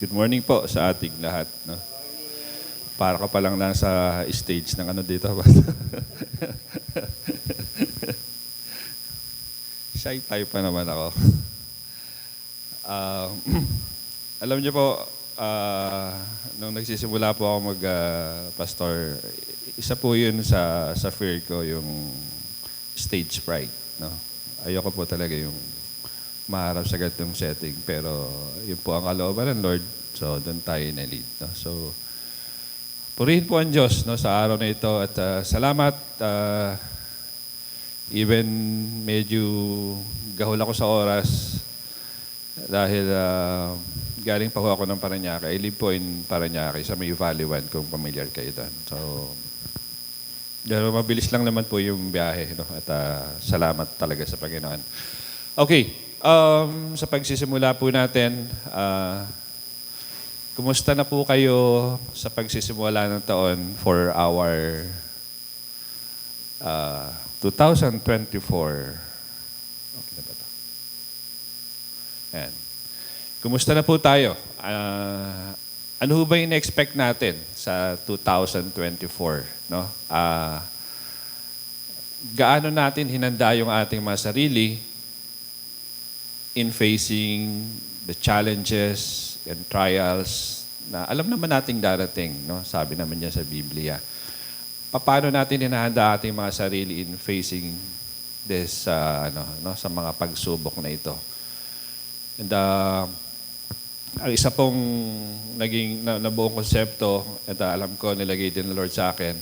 Good morning po sa ating lahat. No? Para ka pa lang nasa stage ng ano dito. Shy type pa naman ako. Ah, alam niyo po, nung nagsisimula po ako mag-pastor, isa po yun sa fear ko, yung stage fright. No? Ayoko po talaga yung maharap sa ganitong setting. Pero yun po ang kalooban ng Lord. So, doon tayo na-lead. No? So, purihin po ang Diyos no, sa araw na ito. At salamat. Even medyo gahol ako sa oras dahil galing pa ho ako ng Parañaque. I live po in Parañaque sa may Valley 1 kung familiar kayo doon. So, mabilis lang naman po yung biyahe. No? At salamat talaga sa Panginoon. Okay. Sa pagsisimula po natin, kumusta na po kayo sa pagsisimula ng taon for our 2024? Okay na ba ito? Ayan. Kumusta na po tayo? Ano ba yung expect natin sa 2024? No? Gaano natin hinanda yung ating mga sarili in facing the challenges and trials na alam naman nating darating, no? Sabi naman niya sa Biblia. Paano natin hinahanda ating mga sarili in facing this sa mga pagsubok na ito? And ang isa pong naging nabuong konsepto at alam ko nilagay din ng Lord sa akin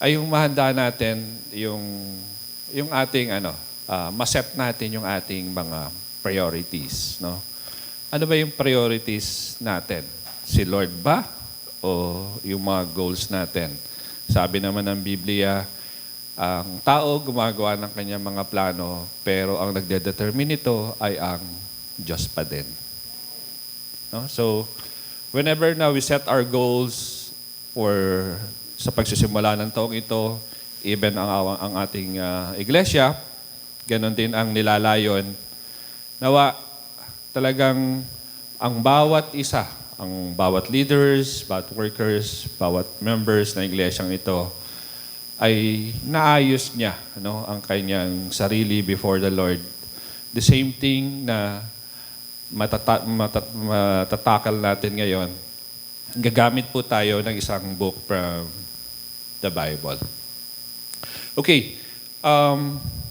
ay yung mahanda natin yung ating maset natin yung ating mga priorities, no? Ano ba yung priorities natin? Si Lord ba? O yung mga goals natin? Sabi naman ng Biblia, ang tao gumagawa ng kanyang mga plano, pero ang nagdedetermine nito ay ang Diyos pa din. No? So, whenever na we set our goals or sa pagsisimula ng taong ito, even ang ating iglesia, ganon din ang nilalayon. Nawa, talagang ang bawat isa, ang bawat leaders, bawat workers, bawat members ng iglesyang ito, ay naayos niya ang kanyang sarili before the Lord. The same thing na matatakal natin ngayon, gagamit po tayo ng isang book from the Bible. Okay,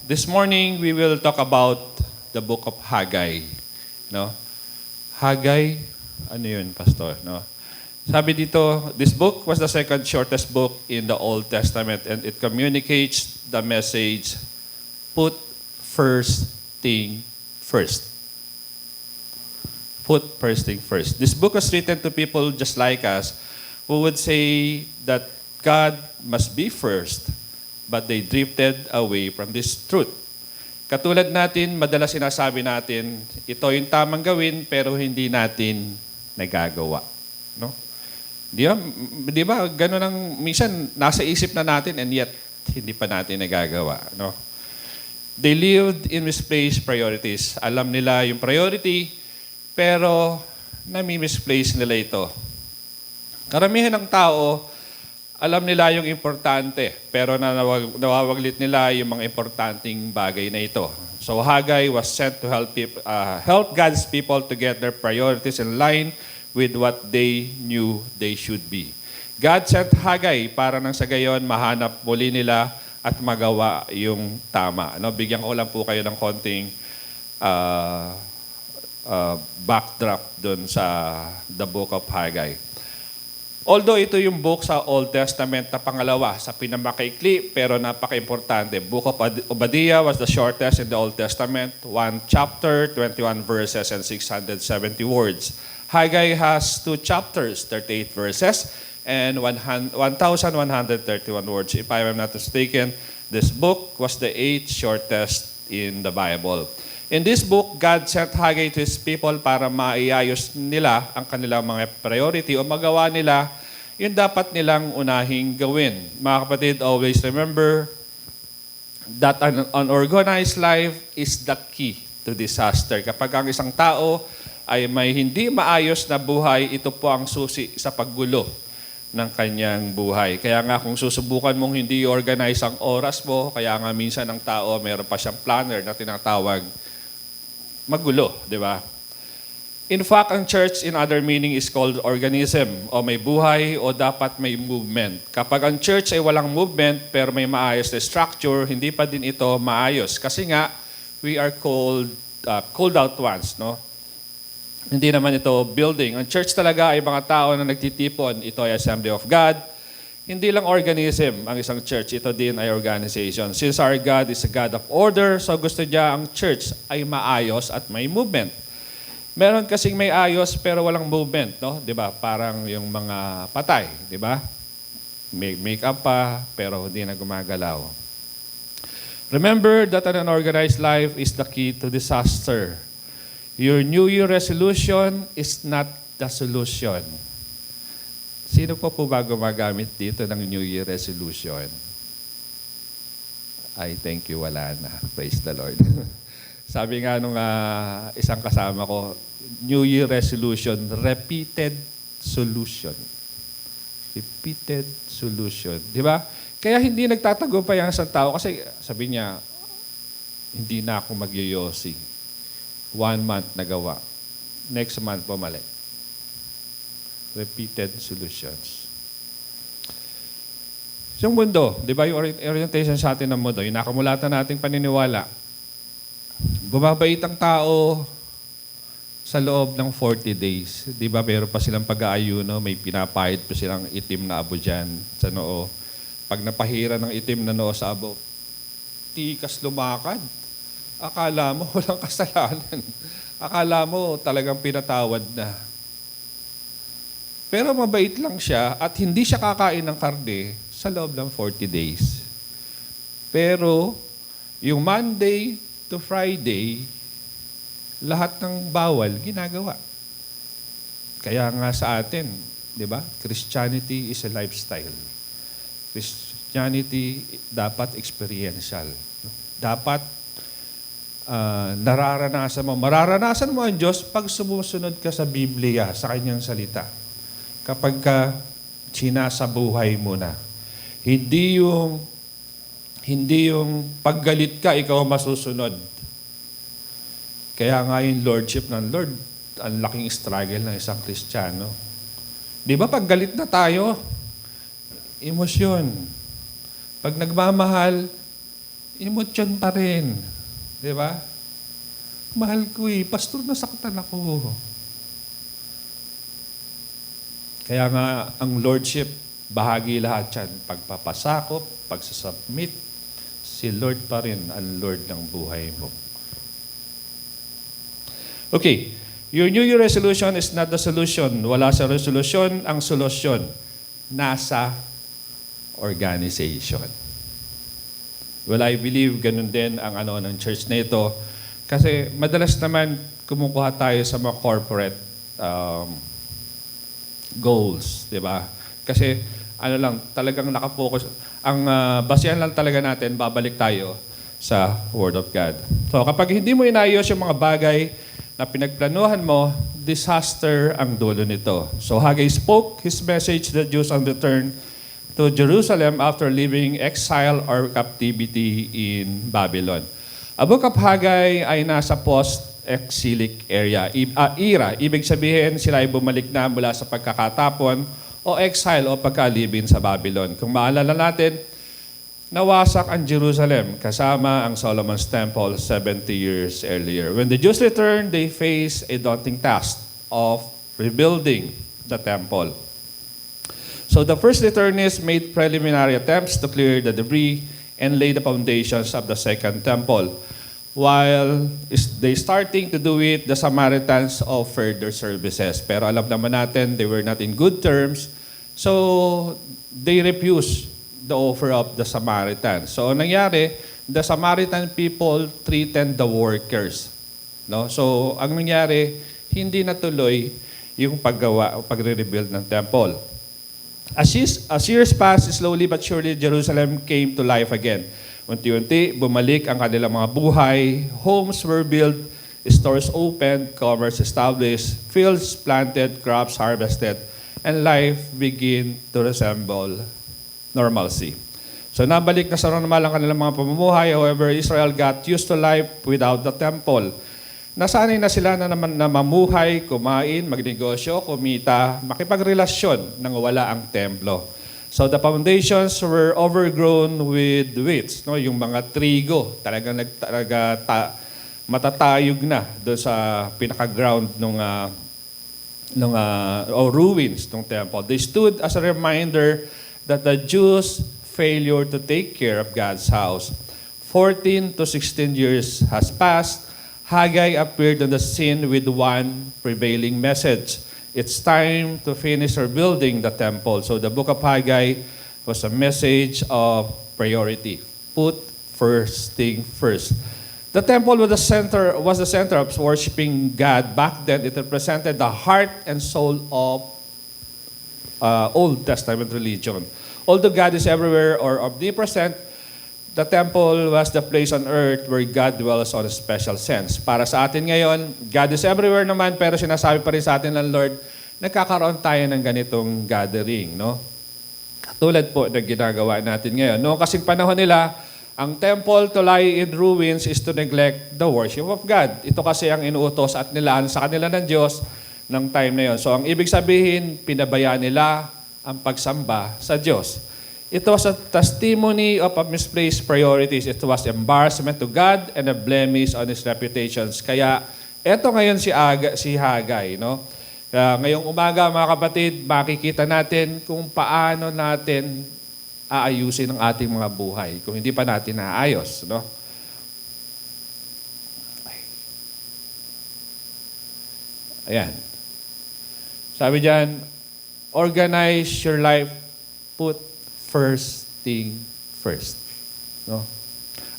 this morning we will talk about the book of Haggai. No? Haggai, ano yun, Pastor? No? Sabi dito, this book was the second shortest book in the Old Testament and it communicates the message, put first thing first. Put first thing first. This book was written to people just like us who would say that God must be first, but they drifted away from this truth. Katulad natin, madalas sinasabi natin, ito yung tamang gawin pero hindi natin nagagawa. No? Di ba? Ganun ang, minsan, nasa isip na natin and yet, hindi pa natin nagagawa. No? They lived in misplaced priorities. Alam nila yung priority, pero nami-misplace nila ito. Karamihan ng tao, alam nila yung importante, pero nawawaglit nila yung mga importanteng bagay na ito. So Haggai was sent to help God's people to get their priorities in line with what they knew they should be. God sent Haggai para nang sa gayon mahanap muli nila at magawa yung tama. Bigyan ko lang po kayo ng konting backdrop dun sa the book of Haggai. Although ito yung book sa Old Testament na pangalawa sa pinamakaikli pero napaka-importante. Book of Obadiah was the shortest in the Old Testament, 1 chapter, 21 verses, and 670 words. Haggai has 2 chapters, 38 verses, and 1,131 words. If I am not mistaken, this book was the 8th shortest in the Bible. In this book, God sent Haggai to His people para maiayos nila ang kanilang mga priority o magawa nila yung dapat nilang unahing gawin. Mga kapatid, always remember that an unorganized life is the key to disaster. Kapag ang isang tao ay may hindi maayos na buhay, ito po ang susi sa paggulo ng kanyang buhay. Kaya nga kung susubukan mong hindi organize ang oras mo, kaya nga minsan ang tao, mayroon pa siyang planner na tinatawag magulo, di ba? In fact, ang church in other meaning is called organism, o may buhay o dapat may movement. Kapag ang church ay walang movement pero may maayos na structure, hindi pa din ito maayos. Kasi nga, we are called out ones, no? Hindi naman ito building. Ang church talaga ay mga tao na nagtitipon. Ito ay Assembly of God. Hindi lang organism ang isang church. Ito din ay organization. Since our God is a God of order, so gusto niya ang church ay maayos at may movement. Meron kasing may ayos pero walang movement, no? 'Di ba? Parang yung mga patay, 'di ba? May make-up pa pero hindi na gumagalaw. Remember that an unorganized life is the key to disaster. Your New Year resolution is not the solution. Sino po ba gumagamit dito ng New Year resolution? I thank you, wala na. Praise the Lord. Sabi nga nung isang kasama ko, New Year resolution, repeated solution. Repeated solution. Di ba? Kaya hindi nagtatagumpay ang isang tao kasi sabi niya, hindi na ako magyoyosi. 1 month nagawa. Next month, bumalik. Repeated solutions. Yung mundo, di ba yung orientation sa atin ng mundo, yung nakamulatan nating paniniwala, bumabait ang tao sa loob ng 40 days. Di ba meron pa silang pag-aayuno, may pinapahid pa silang itim na abo dyan sa noo. Pag napahira ng itim na noo sa abo, tikas lumakad. Akala mo walang kasalanan. Akala mo talagang pinatawad na. Pero mabait lang siya at hindi siya kakain ng karne sa loob ng 40 days. Pero yung Monday to Friday, lahat ng bawal ginagawa. Kaya nga sa atin, di ba? Christianity is a lifestyle. Christianity dapat experiential. Dapat nararanasan mo. Mararanasan mo ang Diyos pag sumusunod ka sa Biblia, sa kanyang salita. Kapag ka sinasabuhay mo na. Hindi yung paggalit ka, ikaw masusunod. Kaya nga yung lordship ng Lord, ang laking struggle ng isang Kristiyano. Di ba pag galit na tayo, emosyon. Pag nagmamahal, emosyon pa rin. Di ba? Mahal ko pastor, nasaktan ako. Kaya nga, ang lordship, bahagi lahat yan. Pagpapasakop, pagsasubmit, si Lord pa rin ang Lord ng buhay mo. Okay, your New Year resolution is not the solution. Wala sa resolution, ang solusyon nasa organization. Well, I believe ganun din ang ng church na ito. Kasi madalas naman kumukuha tayo sa mga corporate goals, di ba? Kasi talagang nakapokus. Ang basehan lang talaga natin, babalik tayo sa Word of God. So kapag hindi mo inayos yung mga bagay na pinagplanuhan mo, disaster ang dulo nito. So Haggai spoke his message to the Jews on return to Jerusalem after leaving exile or captivity in Babylon. A book of Haggai ay nasa post-exilic era. Ibig sabihin, sila ay bumalik na mula sa pagkakatapon o exile o pagkalibin sa Babylon. Kung maalala natin, nawasak ang Jerusalem kasama ang Solomon's Temple 70 years earlier. When the Jews returned, they faced a daunting task of rebuilding the temple. So the first returnees made preliminary attempts to clear the debris and lay the foundations of the second temple. While they starting to do it, the Samaritans offered their services. Pero alam naman natin, they were not in good terms. So they refused the offer of the Samaritans. So nangyari, the Samaritan people treated the workers. No? So ang nangyari, hindi natuloy yung pagre-rebuild ng temple. As years passed, slowly but surely, Jerusalem came to life again. Unti-unti, bumalik ang kanilang mga buhay. Homes were built, stores opened, commerce established, fields planted, crops harvested, and life began to resemble normalcy. So nabalik na sa normal ang kanilang mga pamumuhay. However, Israel got used to life without the temple. Nasanay na sila na naman na mamuhay, kumain, magnegosyo, kumita, makipagrelasyon nang wala ang templo. So the foundations were overgrown with weeds, no? Yung mga trigo, talagang matatayog na doon sa pinaka-ground o ruins ng temple. They stood as a reminder that the Jews' failure to take care of God's house. 14 to 16 years has passed. Haggai appeared on the scene with one prevailing message. It's time to finish rebuilding the temple. So the book of Haggai was a message of priority. Put first thing first. The temple was the center of worshiping God. Back then, it represented the heart and soul of Old Testament religion. Although God is everywhere or omnipresent, the temple was the place on earth where God dwells on a special sense. Para sa atin ngayon, God is everywhere naman, pero sinasabi pa rin sa atin ng Lord, nagkakaroon tayo ng ganitong gathering, no? Tulad po ng ginagawa natin ngayon. Noong kasing panahon nila, ang temple to lie in ruins is to neglect the worship of God. Ito kasi ang inuutos at nilaan sa kanila ng Diyos ng time na yon. So ang ibig sabihin, pinabayaan nila ang pagsamba sa Diyos. It was a testimony of a misplaced priorities. It was embarrassment to God and a blemish on His reputations. Kaya eto ngayon si Haggai, no? Ngayong umaga mga kapatid, makikita natin kung paano natin aayusin ang ating mga buhay kung hindi pa natin naayos, no? Ayan. Sabi diyan, organize your life, put first thing first, no?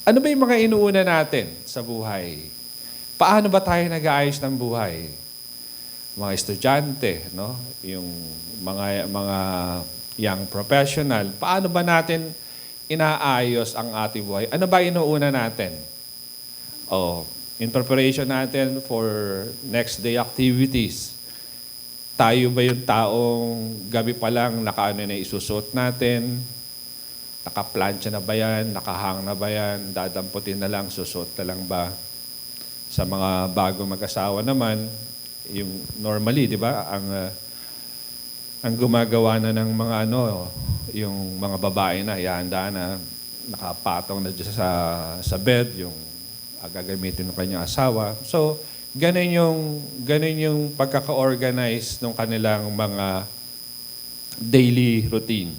Ano ba yung mga inuuna natin sa buhay? Paano ba tayo nag-aayos ng buhay? Mga estudyante, no? Yung mga young professional, paano ba natin inaayos ang ating buhay? Ano ba inuuna natin? In preparation natin for next day activities, tayo ba yung taong gabi pa lang nakaano na isusot natin? Nakaplansya na ba yan? Nakahang na ba yan? Dadamputin na lang, susot na lang ba? Sa mga bagong mag-asawa naman, yung normally, di ba, ang gumagawa na ng mga yung mga babae na, ihanda na, nakapatong na dyan sa bed, yung gagamitin ng kanyang asawa. So, ganun yung pagkaka-organize ng kanilang mga daily routine.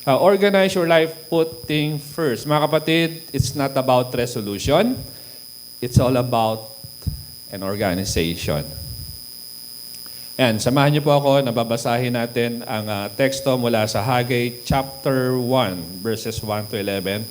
Organize your life, put things first. Mga kapatid, it's not about resolution. It's all about an organization. Yan, samahan niyo po ako, nababasahin natin ang teksto mula sa Haggai chapter 1, verses 1 to 11.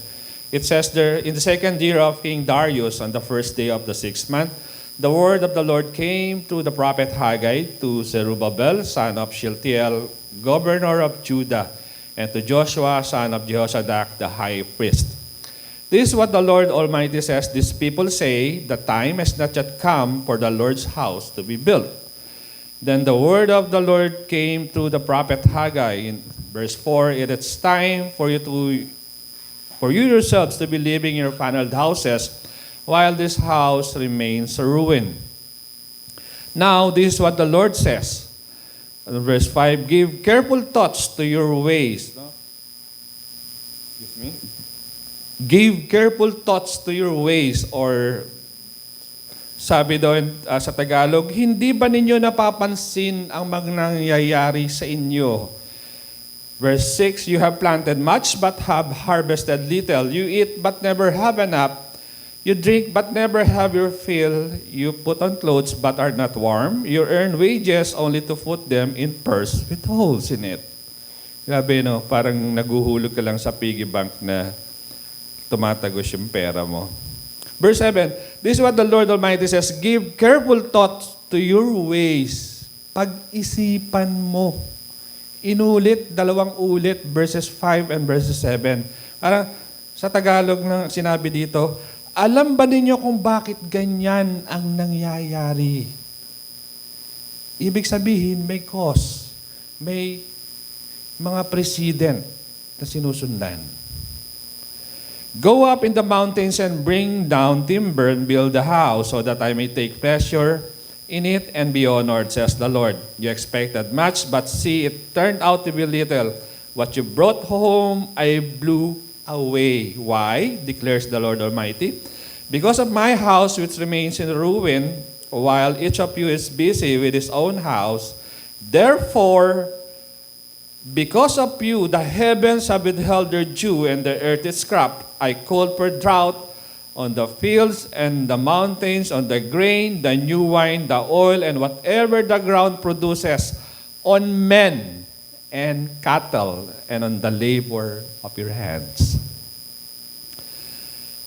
It says there, in the second year of King Darius, on the first day of the 6th month, the word of the Lord came through the prophet Haggai to Zerubbabel, son of Shealtiel, governor of Judah, and to Joshua, son of Jehozadak, the high priest. This is what the Lord Almighty says, these people say, the time has not yet come for the Lord's house to be built. Then the word of the Lord came through the prophet Haggai in verse 4, it is time for you yourselves to be living in your paneled houses while this house remains a ruin. Now, this is what the Lord says. In verse 5, give careful thoughts to your ways. Excuse me. Give careful thoughts to your ways, or sabi doon sa Tagalog, hindi ba ninyo napapansin ang nangyayari sa inyo? Verse 6, you have planted much but have harvested little. You eat but never have enough. You drink but never have your fill. You put on clothes but are not warm. You earn wages only to put them in purse with holes in it. Grabe, no? Parang naguhulog ka lang sa piggy bank na tumatagos yung pera mo. Verse 7, this is what the Lord Almighty says, give careful thought to your ways. Pag-isipan mo. Inulit, 2 ulit, verses 5 and verses 7. Parang sa Tagalog na sinabi dito, Alam ba ninyo kung bakit ganyan ang nangyayari? Ibig sabihin, may cause. May mga precedent na sinusundan. Go up in the mountains and bring down timber and build a house so that I may take pleasure in it and be honored, says the Lord. You expected much, but see, it turned out to be little. What you brought home, I blew away. Why? Declares the Lord Almighty. Because of my house which remains in ruin, while each of you is busy with his own house, therefore, because of you, the heavens have withheld their dew and the earth its crop. I called for drought on the fields and the mountains, on the grain, the new wine, the oil, and whatever the ground produces, on men and cattle, and on the labor of your hands.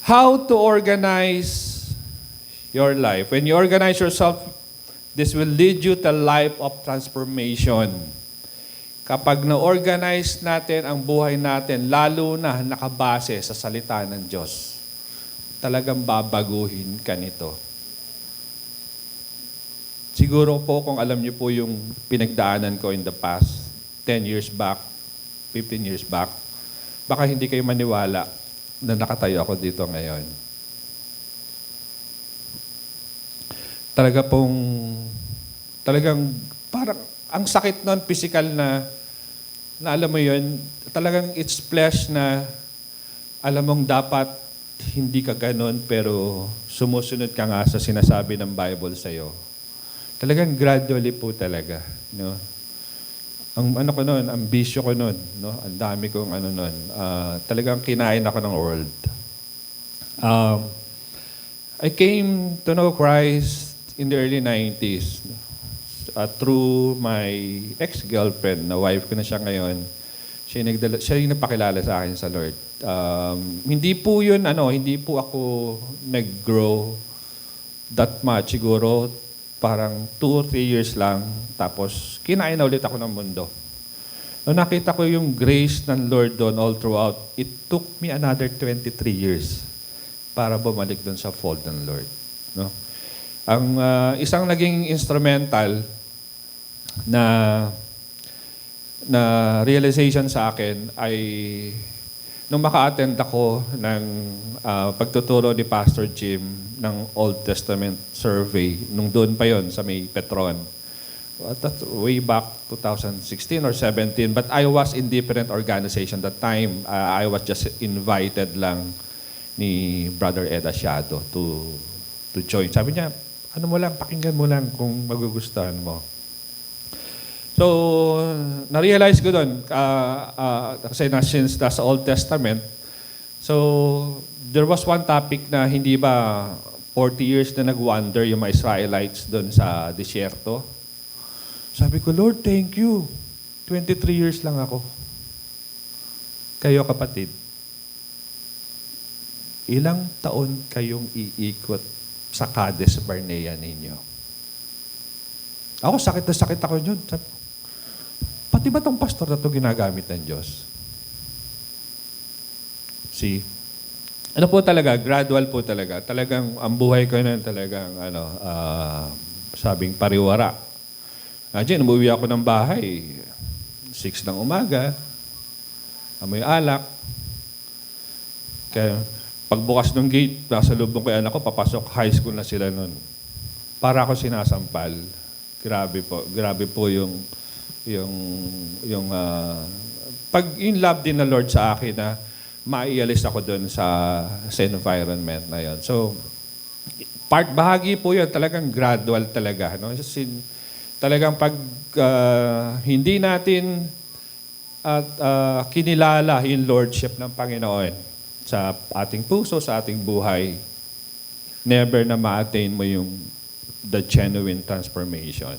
How to organize your life. When you organize yourself, this will lead you to a life of transformation. Kapag na-organize natin ang buhay natin, lalo na nakabase sa salita ng Diyos, talagang babaguhin ka nito. Siguro po kung alam niyo po yung pinagdaanan ko in the past, 10 years back, 15 years back, baka hindi kayo maniwala na nakatayo ako dito ngayon. Talagang parang ang sakit nun, physical na alam mo yun, talagang it's flesh na alam mong dapat hindi ka ganun, pero sumusunod ka nga sa sinasabi ng Bible sa'yo. Talagang gradually po talaga. No? Ang ano ko nun, ang bisyo ko nun, no? Ang dami kong ano nun. Talagang kinain ako ng world. I came to know Christ in the early 90s. Through my ex-girlfriend, na wife ko na siya ngayon, siya yung nagpakilala sa akin sa Lord. Hindi po ako nag-grow that much. Siguro parang 2 or 3 years lang, tapos kinain na ulit ako ng mundo. Nung nakita ko yung grace ng Lord doon all throughout, it took me another 23 years para bumalik doon sa fold ng Lord. No? Ang isang naging instrumental na realization sa akin ay nung maka-attend ako ng pagtuturo ni Pastor Jim ng Old Testament survey, nung doon pa yon sa may Petron. That's way back 2016 or 17, but I was in different organization that time. I was just invited lang ni Brother Ed Asiado to join. Sabi niya, pakinggan mo lang kung magugustuhan mo. So, na-realize ko doon, kasi since that's Old Testament, so there was one topic na hindi ba 40 years na nag-wander yung mga Israelites doon sa disyerto. Sabi ko, Lord, thank you. 23 years lang ako. Kayo kapatid, ilang taon kayong iikot sa Cades Barnea ninyo? Ako, sakit na sakit ako yun. Pati ba itong pastor na ito ginagamit ng Diyos? See? Ano po talaga? Gradual po talaga. Talagang, ang buhay ko na talagang, sabing pariwara. Imagine, umuwi ako ng bahay, 6 ng umaga, amoy alak. Kaya, pagbukas ng gate, nasa lubong ko yung anak ko, papasok, high school na sila nun. Para ako sinasampal. Grabe po yung pag in love din ng Lord sa akin na maialis ako doon sa environment na yon. So, bahagi po yun, talagang gradual talaga. No? Talagang pag hindi natin kinilala yung Lordship ng Panginoon sa ating puso, sa ating buhay, never na ma-attain mo yung the genuine transformation.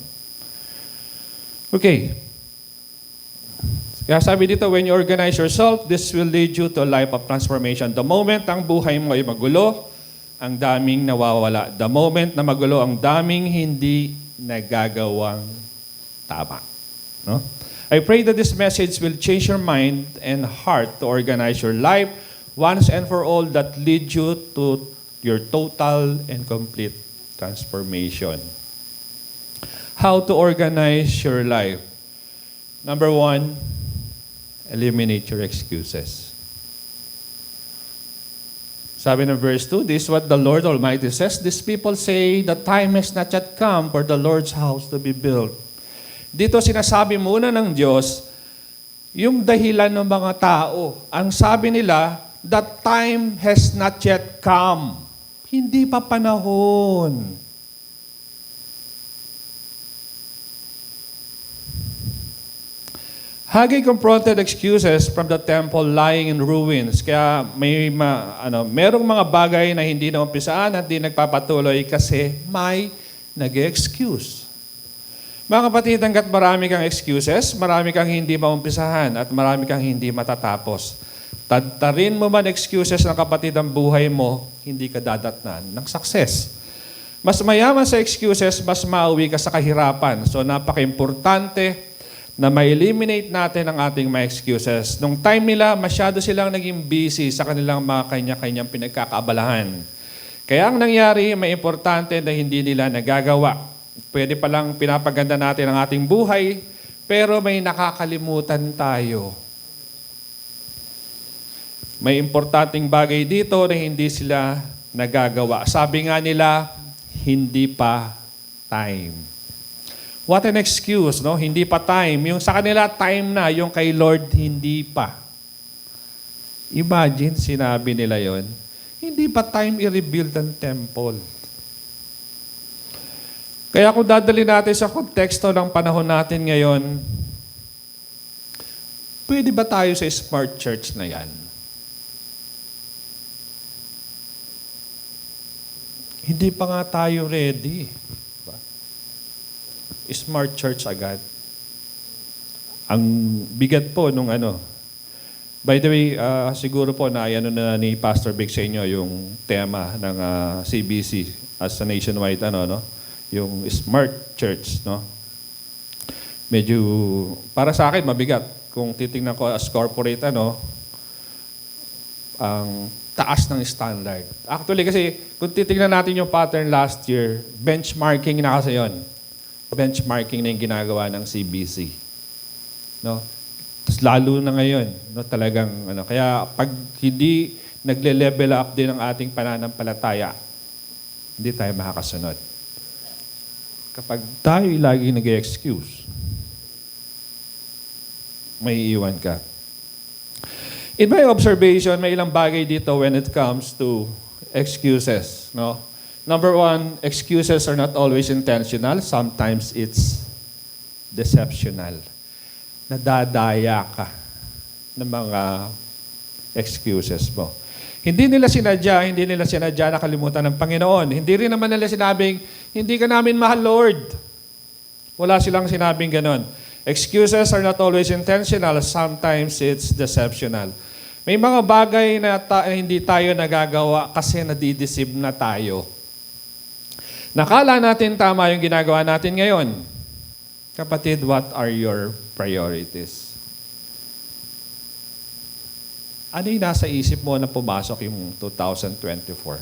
Okay. Kaya sabi dito, when you organize yourself, this will lead you to a life of transformation. The moment ang buhay mo ay magulo, ang daming nawawala. The moment na magulo, ang daming hindi nagagawang tama. No? I pray that this message will change your mind and heart to organize your life once and for all, that lead you to your total and complete transformation. How to organize your life? Number 1, eliminate your excuses. Sabi ng verse 2, this is what the Lord Almighty says, these people say, the time has not yet come for the Lord's house to be built. Dito sinasabi muna ng Diyos, yung dahilan ng mga tao. Ang sabi nila, the time has not yet come. Hindi pa panahon. Haggai confronted excuses from the temple lying in ruins. Kaya merong mga bagay na hindi na umpisaan at hindi nagpapatuloy kasi may nag-excuse. Mga kapatid, hanggat marami kang excuses, marami kang hindi maumpisahan at marami kang hindi matatapos. Tadtarin mo man excuses ng kapatid ang buhay mo, hindi ka dadatnan ng success. Mas mayaman sa excuses, mas mauwi ka sa kahirapan. So napaka-importante na ma-eliminate natin ang ating mga excuses. Nung time nila, masyado silang naging busy sa kanilang mga kanya-kanyang pinagkakaabalahan. Kaya ang nangyari, may importante na hindi nila nagagawa. Pwede palang pinapaganda natin ang ating buhay, pero may nakakalimutan tayo. May importanteng bagay dito na hindi sila nagagawa. Sabi nga nila, hindi pa time. What an excuse, no? Hindi pa time. Yung sa kanila, time na. Yung kay Lord, hindi pa. Imagine, sinabi nila yon. Hindi pa time i-rebuild ang temple. Kaya kung dadali natin sa konteksto ng panahon natin ngayon, pwede ba tayo sa smart church na yan? Hindi pa nga tayo ready. Smart church agad. Ang bigat po nung ano. By the way, siguro po na ni Pastor Vic sa inyo yung tema ng CBC as a nationwide yung smart church, no? Medyo para sa akin mabigat kung titingnan ko as corporate ang taas ng standard. Actually kasi kung titingnan natin yung pattern last year, benchmarking na kasi yon. Benchmarking na yung ginagawa ng CBC. No? Tapos lalo na ngayon, no, talagang kaya pag hindi nagle-level up din ang ating pananampalataya, hindi tayo makakasunod. Kapag tayo lagi nag-excuse, may iiwan ka. In my observation, may ilang bagay dito when it comes to excuses, no? Number 1, excuses are not always intentional. Sometimes it's deceptional. Nadadaya ka ng mga excuses mo. Hindi nila sinadya nakalimutan ng Panginoon. Hindi rin naman nila sinabing, hindi ka namin mahal, Lord. Wala silang sinabing ganon. Excuses are not always intentional. Sometimes it's deceptional. May mga bagay na hindi tayo nagagawa kasi nadideceive na tayo. Nakala natin tama yung ginagawa natin ngayon. Kapatid, what are your priorities? Ano yung nasa isip mo na pumasok yung 2024?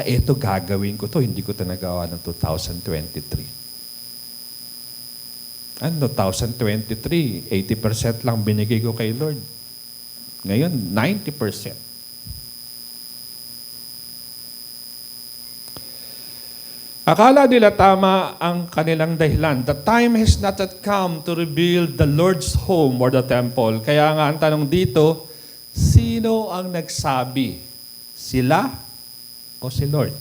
Ito gagawin ko to, hindi ko ito nagawa ng 2023. Ano, 2023, 80% lang binigay ko kay Lord. Ngayon, 90%. Akala nila tama ang kanilang dahilan. The time has not yet come to rebuild the Lord's home or the temple. Kaya nga ang tanong dito, sino ang nagsabi? Sila o si Lord?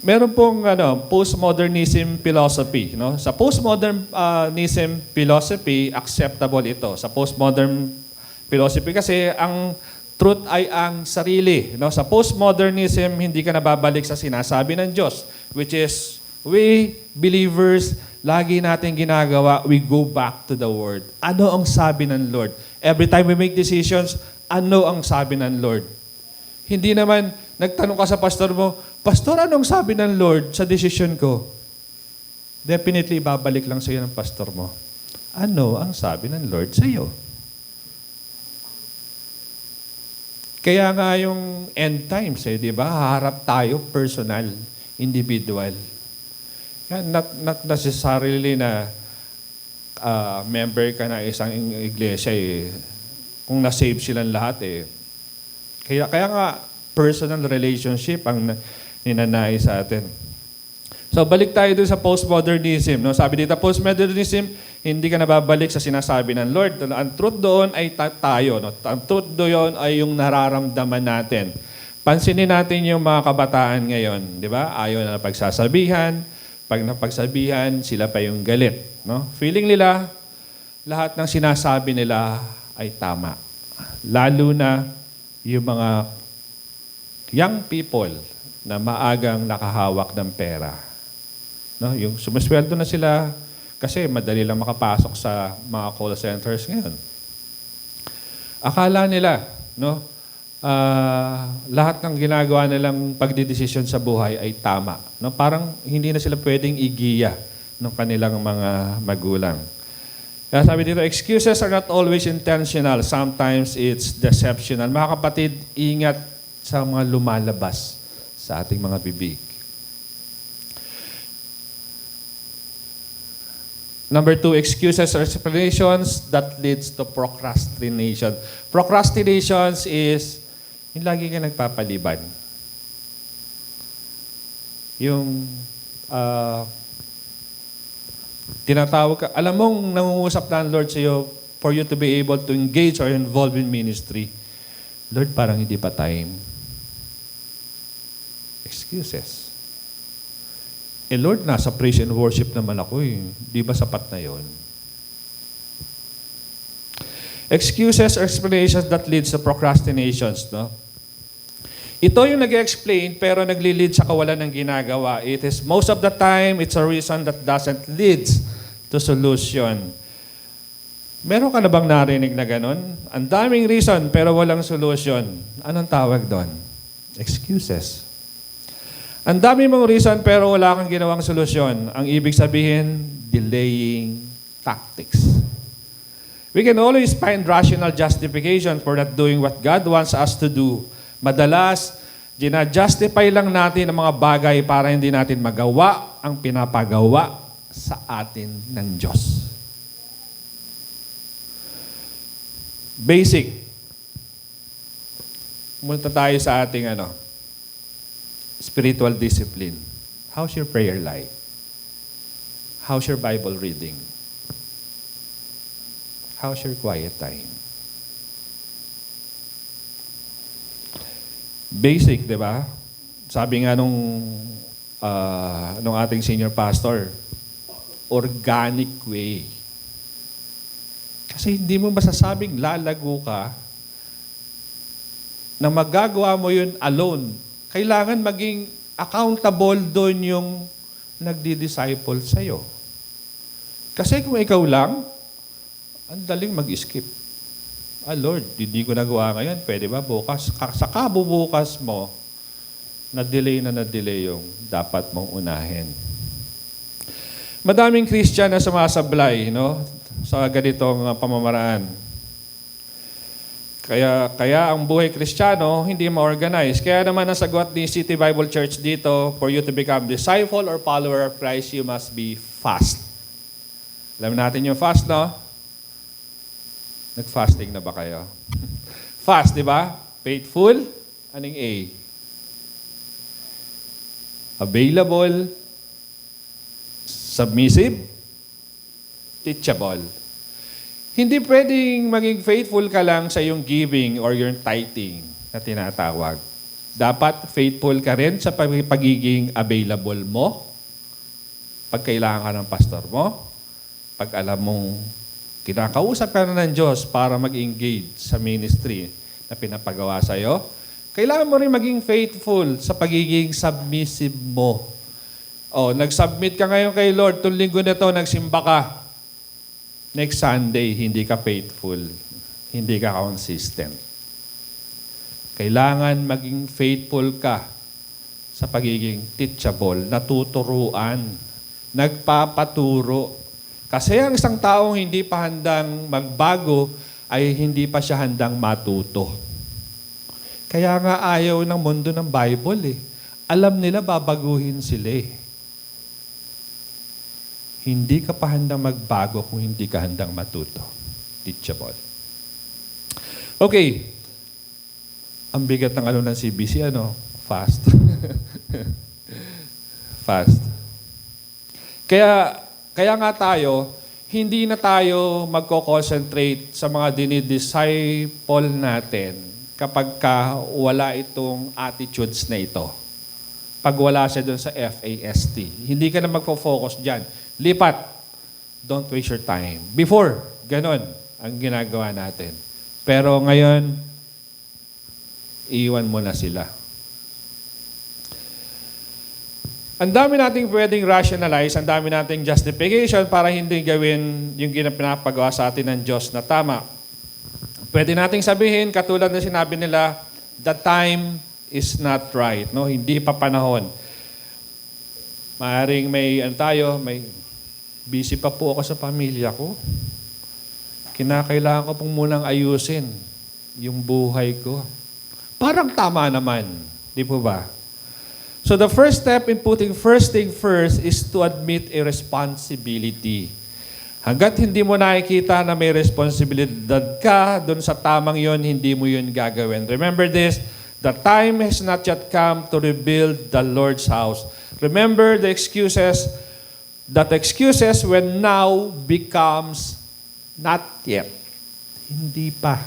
Meron pong postmodernism philosophy. No? Sa postmodernism philosophy, acceptable ito. Sa postmodern philosophy kasi ang truth ay ang sarili. No? Sa postmodernism, hindi ka nababalik sa sinasabi ng Diyos, which is, we believers, lagi natin ginagawa, we go back to the Word. Ano ang sabi ng Lord? Every time we make decisions, ano ang sabi ng Lord? Hindi naman, nagtanong ka sa pastor mo, Pastor, anong sabi ng Lord sa decision ko? Definitely, babalik lang sa iyo ng pastor mo. Ano ang sabi ng Lord sa iyo? Kaya nga yung end times, di ba? Haharap tayo personal, individual. Yan, not necessarily na member ka na isang iglesia kung na-save silang lahat Kaya nga personal relationship ang ninanais sa atin. So balik tayo dun sa postmodernism. No? Sabi dito, postmodernism, hindi ka nababalik sa sinasabi ng Lord. Ang truth doon ay tayo. No? Ang truth doon ay yung nararamdaman natin. Pansinin natin yung mga kabataan ngayon. Di ba? Ayaw na pagsasabihan. Pag napagsabihan, sila pa yung galit. No? Feeling nila, lahat ng sinasabi nila ay tama. Lalo na yung mga young people na maagang nakahawak ng pera. No, yung sumasweldo na sila kasi madali lang makapasok sa mga call centers ngayon. Akala nila, no, lahat ng ginagawa nilang pagdidesisyon sa buhay ay tama. No, parang hindi na sila pwedeng igiya ng kanilang mga magulang. Kaya sabi dito, excuses are not always intentional. Sometimes it's deceptional. Mga kapatid, ingat sa mga lumalabas sa ating mga bibig. Number 2, excuses or explanations that leads to procrastination. Procrastinations is yung lagi ka nagpapaliban. Yung tinatawag ka, alam mong nangungusap na ang Lord sa iyo for you to be able to engage or involve in ministry. Lord, parang hindi pa time. Excuses. Lord, nasa praise and worship naman ako Di ba sapat na yon? Excuses or explanations that leads to procrastinations, no? Ito yung nag-explain pero nagli-lead sa kawalan ng ginagawa. It is most of the time, it's a reason that doesn't lead to solution. Meron ka na bang narinig na ganun? Ang daming reason pero walang solution. Anong tawag doon? Excuses. Ang dami mong reason pero wala kang ginawang solusyon. Ang ibig sabihin, delaying tactics. We can always find rational justification for not doing what God wants us to do. Madalas, gina-justify lang natin ang mga bagay para hindi natin magawa ang pinapagawa sa atin ng Diyos. Basic. Munta tayo sa ating spiritual discipline. How's your prayer life? How's your Bible reading? How's your quiet time? Basic, di ba? Sabi nga nung ating senior pastor, organic way. Kasi hindi mo masasabing lalago ka na magagawa mo yun alone. Kailangan maging accountable doon yung nagdi-disciple sa'yo. Kasi kung ikaw lang, ang daling mag-skip. Lord, hindi ko nagawa ngayon. Pwede ba bukas? Sa kabubukas mo, na-delay yung dapat mong unahin. Madaming Christian na sumasablay, no? Sa ganitong pamamaraan. Kaya ang buhay Kristiyano hindi ma-organize. Kaya naman ang sagot ni City Bible Church dito, for you to become disciple or follower of Christ, you must be fast. Alam natin yung fast, no? Nag-fasting na ba kayo? Fast, di ba? Faithful, aning A? Available, submissive, teachable. Hindi pwedeng maging faithful ka lang sa iyong giving or your tithing na tinatawag. Dapat faithful ka rin sa pagiging available mo pag kailangan ka ng pastor mo, pag alam mong kinakausap ka na ng Diyos para mag-engage sa ministry na pinapagawa sa iyo, kailangan mo rin maging faithful sa pagiging submissive mo. Nag-submit ka ngayon kay Lord, itong linggo na ito, nagsimba ka. Next Sunday, hindi ka faithful, hindi ka consistent. Kailangan maging faithful ka sa pagiging teachable, natuturuan, nagpapaturo. Kasi ang isang taong hindi pa handang magbago ay hindi pa siya handang matuto. Kaya nga ayaw ng mundo ng Bible eh. Alam nila babaguhin sila eh. Hindi ka pa handang magbago kung hindi ka handang matuto. Teachable. Okay. Ang bigat ng ng CBC, Fast. Fast. Kaya nga tayo, hindi na tayo magko-concentrate sa mga dinidisciple natin kapag wala itong attitudes na ito. Pag wala siya doon sa FAST. Hindi ka na magpo-focus dyan. Lipat. Don't waste your time. Before, ganon ang ginagawa natin. Pero ngayon, iwan mo na sila. Ang dami nating pwedeng rationalize, ang dami nating justification para hindi gawin yung pinapagawa sa atin ng Diyos na tama. Pwede nating sabihin, katulad na sinabi nila, the time is not right. No? Hindi pa panahon. Maaring may busy pa po ako sa pamilya ko. Kinakailangan ko pong munang ayusin yung buhay ko. Parang tama naman. Di po ba? So the first step in putting first thing first is to admit a responsibility. Hanggat hindi mo nakikita na may responsibilidad ka doon sa tamang yon, hindi mo yun gagawin. Remember this, the time has not yet come to rebuild the Lord's house. Remember the excuses, that excuses when now becomes not yet. Hindi pa.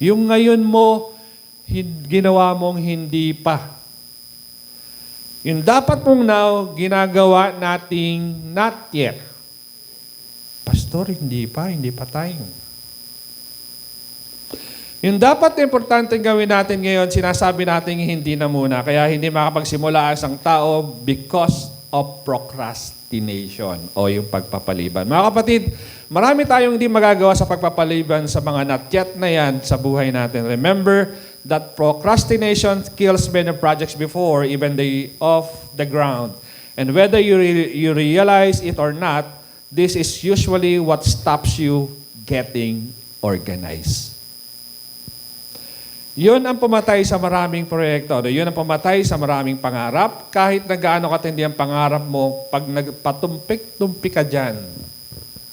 Yung ngayon mo, ginawa mong hindi pa. Yung dapat mong now, ginagawa nating not yet. Pastor, hindi pa time. Yung dapat importante gawin natin ngayon, sinasabi natin hindi na muna. Kaya hindi makapagsimula ang isang tao because of procrastination o yung pagpapaliban. Mga kapatid, marami tayong hindi magagawa sa pagpapaliban sa mga not yet na yan sa buhay natin. Remember that procrastination kills many projects before even they off the ground. And whether you realize it or not, this is usually what stops you getting organized. Yun ang pumatay sa maraming proyekto. Yun ang pumatay sa maraming pangarap. Kahit na gaano katindi ang pangarap mo, pag nagpatumpik-tumpik ka dyan,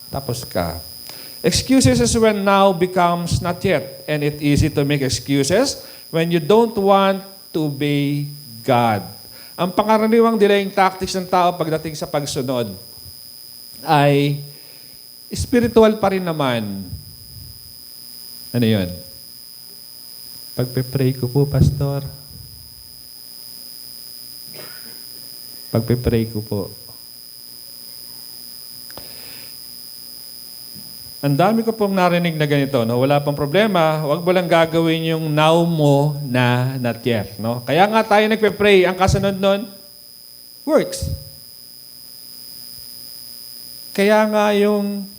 tapos ka. Excuses is when now becomes not yet. And it's easy to make excuses when you don't want to obey God. Ang pangkaraniwang delaying tactics ng tao pagdating sa pagsunod ay spiritual pa rin naman. Ano yun? Pagpe-pray ko po, Pastor. Pagpe-pray ko po. Ang dami ko pong narinig na ganito, no? Wala pang problema, wag mo lang gagawin yung now mo na not yet, no? Kaya nga tayo nagpe-pray, ang kasunod nun, works. Kaya nga yung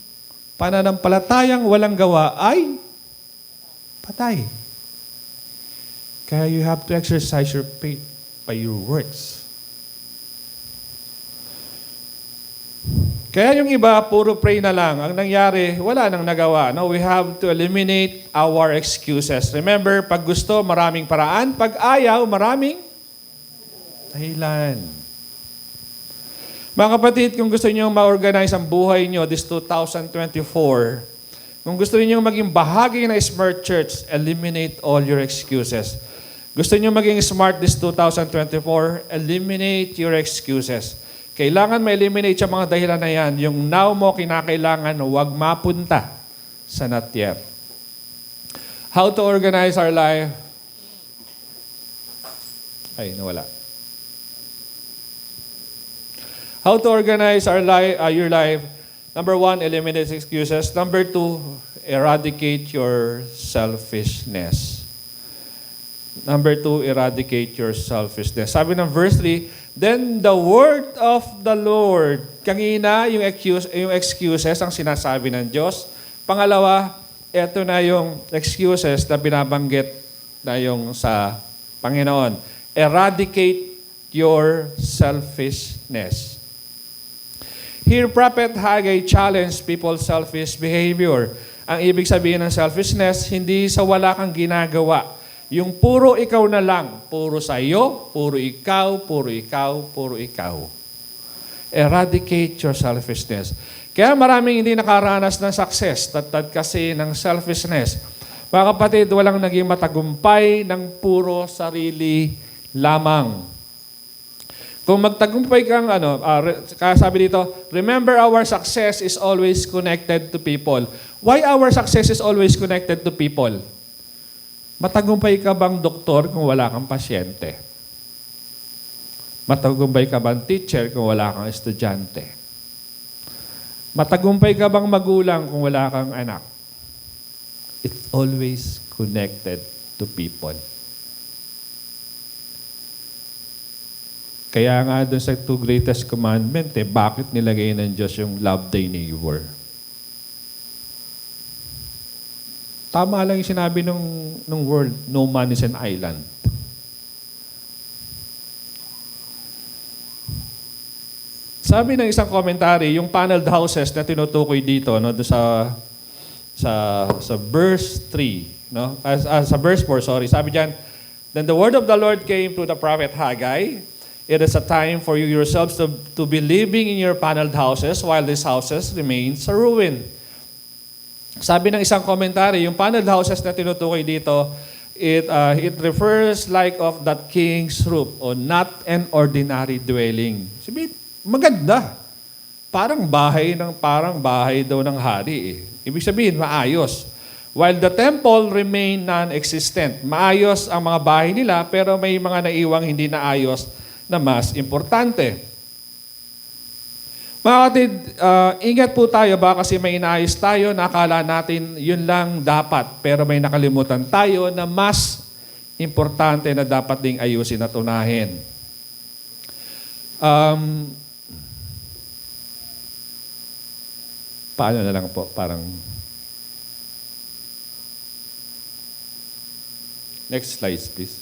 pananampalatayang walang gawa ay patay. Kaya you have to exercise your faith by your works. Kaya yung iba, puro pray na lang. Ang nangyari, wala nang nagawa. No, we have to eliminate our excuses. Remember, pag gusto, maraming paraan. Pag ayaw, maraming dahilan. Mga kapatid, kung gusto niyo ma-organize ang buhay niyo this 2024, kung gusto niyo maging bahagi ng Smart Church, eliminate all your excuses. Gusto niyo maging smart this 2024, eliminate your excuses. Kailangan ma-eliminate yung mga dahilan na yan. Yung now mo kinakailangan, huwag mapunta sa not yet. How to organize our life? Ay, nawala. How to organize your life? Number 1, eliminate excuses. Number 2, eradicate your selfishness. Number 2, eradicate your selfishness. Sabi ng verse 3, then the word of the Lord. Kanina, yung excuses ang sinasabi ng Diyos. Pangalawa, eto na yung excuses na binabanggit na yung sa Panginoon. Eradicate your selfishness. Here, Prophet Haggai challenged people's selfish behavior. Ang ibig sabihin ng selfishness, hindi sa wala kang ginagawa. Yung puro ikaw na lang. Puro sa'yo, puro ikaw, puro ikaw, puro ikaw. Eradicate your selfishness. Kaya maraming hindi nakaranas ng success, tatad kasi ng selfishness. Mga kapatid, walang naging matagumpay ng puro sarili lamang. Kung magtagumpay kang, sabi dito, remember our success is always connected to people. Why our success is always connected to people? Matagumpay ka bang doktor kung wala kang pasyente? Matagumpay ka bang teacher kung wala kang estudyante? Matagumpay ka bang magulang kung wala kang anak? It's always connected to people. Kaya nga doon sa two greatest commandment, bakit nilagay ng Diyos yung love thy neighbor? Tama lang yung sinabi ng word, no man is an island. Sabi ng isang commentary, yung paneled houses na tinutukoy dito, no, sa verse 3, no? Sa verse 4, sorry. Sabi diyan, then the word of the Lord came to the prophet Haggai. It is a time for you yourselves to be living in your paneled houses while these houses remain a ruin. Sabi ng isang commentary, yung paneled houses na tinutukoy dito, it refers like of that king's roof, or not an ordinary dwelling. Sabi, maganda. Parang bahay daw ng hari. Ibig sabihin, maayos. While the temple remained non-existent. Maayos ang mga bahay nila, pero may mga naiwang hindi naayos na mas importante. Mga kapatid, ingat po tayo ba kasi may inaayos tayo na akala natin yun lang dapat, pero may nakalimutan tayo na mas importante na dapat ding ayusin at unahin. Paano na lang po? Parang next slides, please.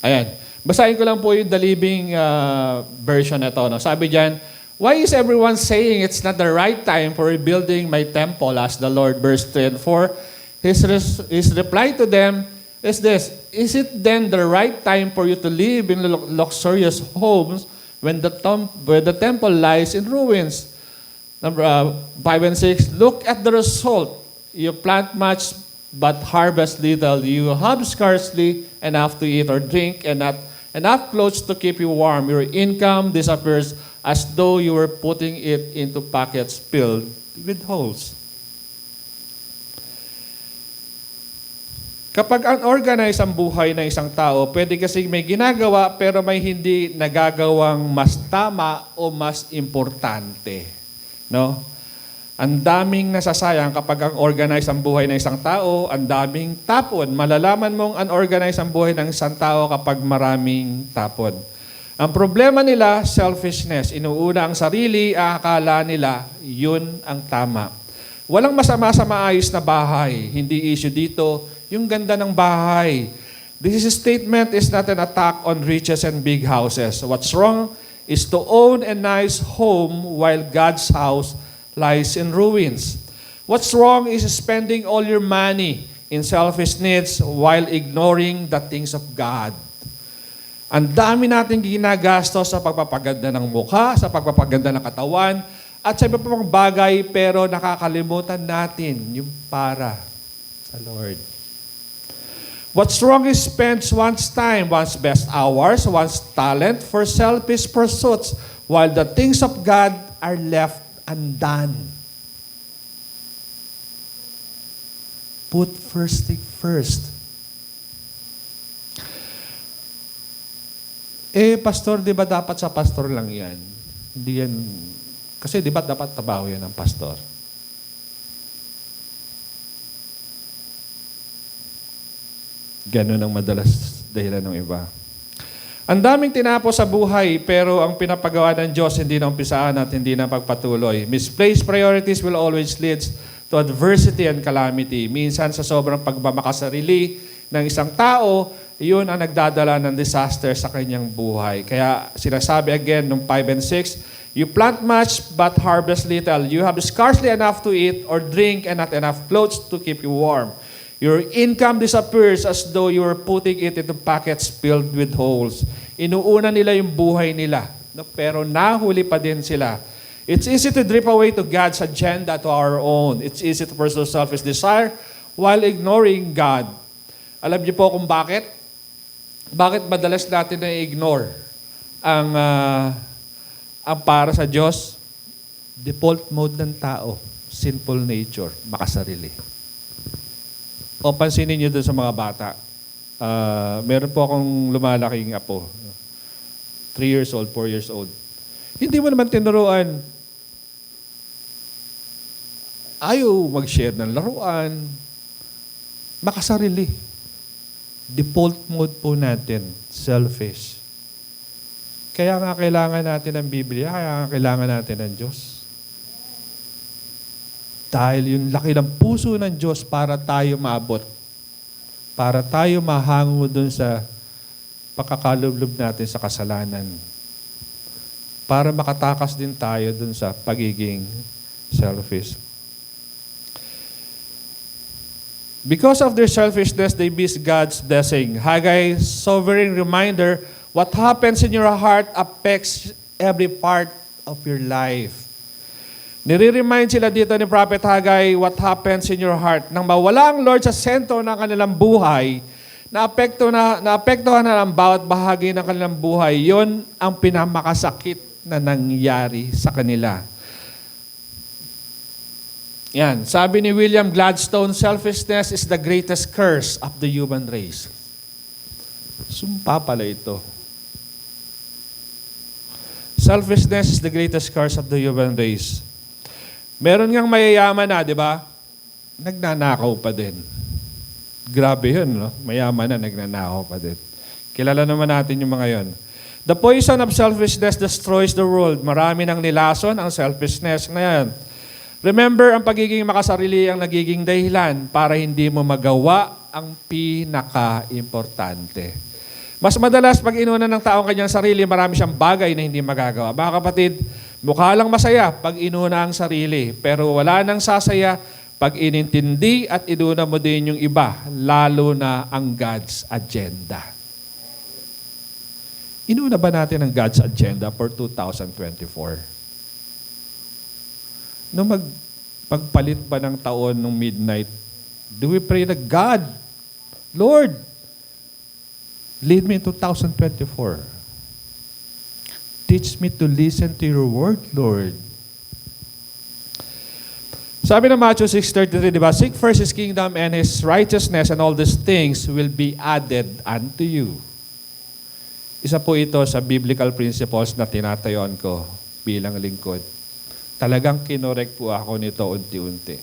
Ayan. Basahin ko lang po yung The Living version na ito. No? Sabi diyan, why is everyone saying it's not the right time for rebuilding my temple as the Lord? Verse 3 and 4. His reply to them is this, is it then the right time for you to live in luxurious homes when the temple lies in ruins? Number 5 and 6, look at the result. You plant much but harvest little. You have scarcely enough to eat or drink and not enough clothes to keep you warm. Your income disappears as though you were putting it into pockets filled with holes. Kapag unorganized ang buhay ng isang tao, pwede kasi may ginagawa pero may hindi nagagawang mas tama o mas importante. No? Ang daming nasasayang kapag ang organized ang buhay ng isang tao, ang daming tapon. Malalaman mong unorganized ang buhay ng isang tao kapag maraming tapon. Ang problema nila, selfishness. Inuuna ang sarili, akala nila, yun ang tama. Walang masama sa maayos na bahay. Hindi issue dito, yung ganda ng bahay. This statement is not an attack on riches and big houses. What's wrong is to own a nice home while God's house lies in ruins. What's wrong is spending all your money in selfish needs while ignoring the things of God. Ang dami nating ginagastos sa pagpapaganda ng mukha, sa pagpapaganda ng katawan, at sa iba pang bagay, pero nakakalimutan natin yung para sa Lord. What's wrong is spends one's time, one's best hours, one's talent for selfish pursuits, while the things of God are left undone. Put first thing first. Pastor, di ba dapat sa pastor lang yan? Hindi yan, kasi di ba dapat trabaho yan ng pastor? Ganun ang madalas dahilan ng iba. Ang daming tinapos sa buhay, pero ang pinapagawa ng Diyos hindi na umpisaan at hindi na pagpatuloy. Misplaced priorities will always lead to adversity and calamity. Minsan sa sobrang pagmamakasarili ng isang tao, yun ang nagdadala ng disaster sa kanyang buhay. Kaya sinasabi again nung 5 and 6, you plant much but harvest little. You have scarcely enough to eat or drink and not enough clothes to keep you warm. Your income disappears as though you are putting it into packets filled with holes. Inuuna nila yung buhay nila, no? Pero nahuli pa din sila. It's easy to drift away to God's agenda to our own. It's easy to pursue selfish desire while ignoring God. Alam niyo po kung bakit? Bakit madalas natin na-ignore ang para sa Diyos? Default mode ng tao, sinful nature, makasarili. O pansinin niyo dun sa mga bata. Meron po akong lumalaking apo. 3 years old, 4 years old. Hindi mo naman tinuruan. Ayaw mag-share ng laruan. Makasarili. Default mode po natin, selfish. Kaya nga kailangan natin ng Biblia, kaya nga kailangan natin ng Diyos. Dahil yung laki ng puso ng Diyos para tayo maabot. Para tayo mahango dun sa pagkakalublob natin sa kasalanan. Para makatakas din tayo dun sa pagiging selfish. Because of their selfishness, they miss God's blessing. Haggai's sobering reminder, what happens in your heart affects every part of your life. Nire-remind sila dito ni Prophet Haggai, what happens in your heart. Nang mawala ang Lord sa sentro ng kanilang buhay, naapektuhan na ang bawat bahagi ng kanilang buhay, yon ang pinamakasakit na nangyari sa kanila. Yan, sabi ni William Gladstone, selfishness is the greatest curse of the human race. Sumpa pala ito. Selfishness is the greatest curse of the human race. Meron ngang mayayaman na, di ba? Nagnanakaw pa din. Grabe yun, no? Mayaman na, nagnanakaw pa din. Kilala naman natin yung mga yon. The poison of selfishness destroys the world. Marami nang nilason ang selfishness na yan. Remember, ang pagiging makasarili ang nagiging dahilan para hindi mo magawa ang pinaka-importante. Mas madalas, pag inuna ng taong kanyang sarili, marami siyang bagay na hindi magagawa. Mga kapatid, mukha lang masaya pag inuna ang sarili, pero wala nang sasaya pag inintindi at inuna mo din yung iba, lalo na ang God's agenda. Inuna ba natin ang God's agenda for 2024? Nung pagpalit pa ng taon nung midnight, do we pray na, God, Lord, lead me in 2024. Teach me to listen to your word, Lord. Sabi ng Matthew 6:33, di ba? Seek first His kingdom and His righteousness, and all these things will be added unto you. Isa po ito sa biblical principles na tinatayon ko bilang lingkod. Talagang kinorek po ako nito unti-unti.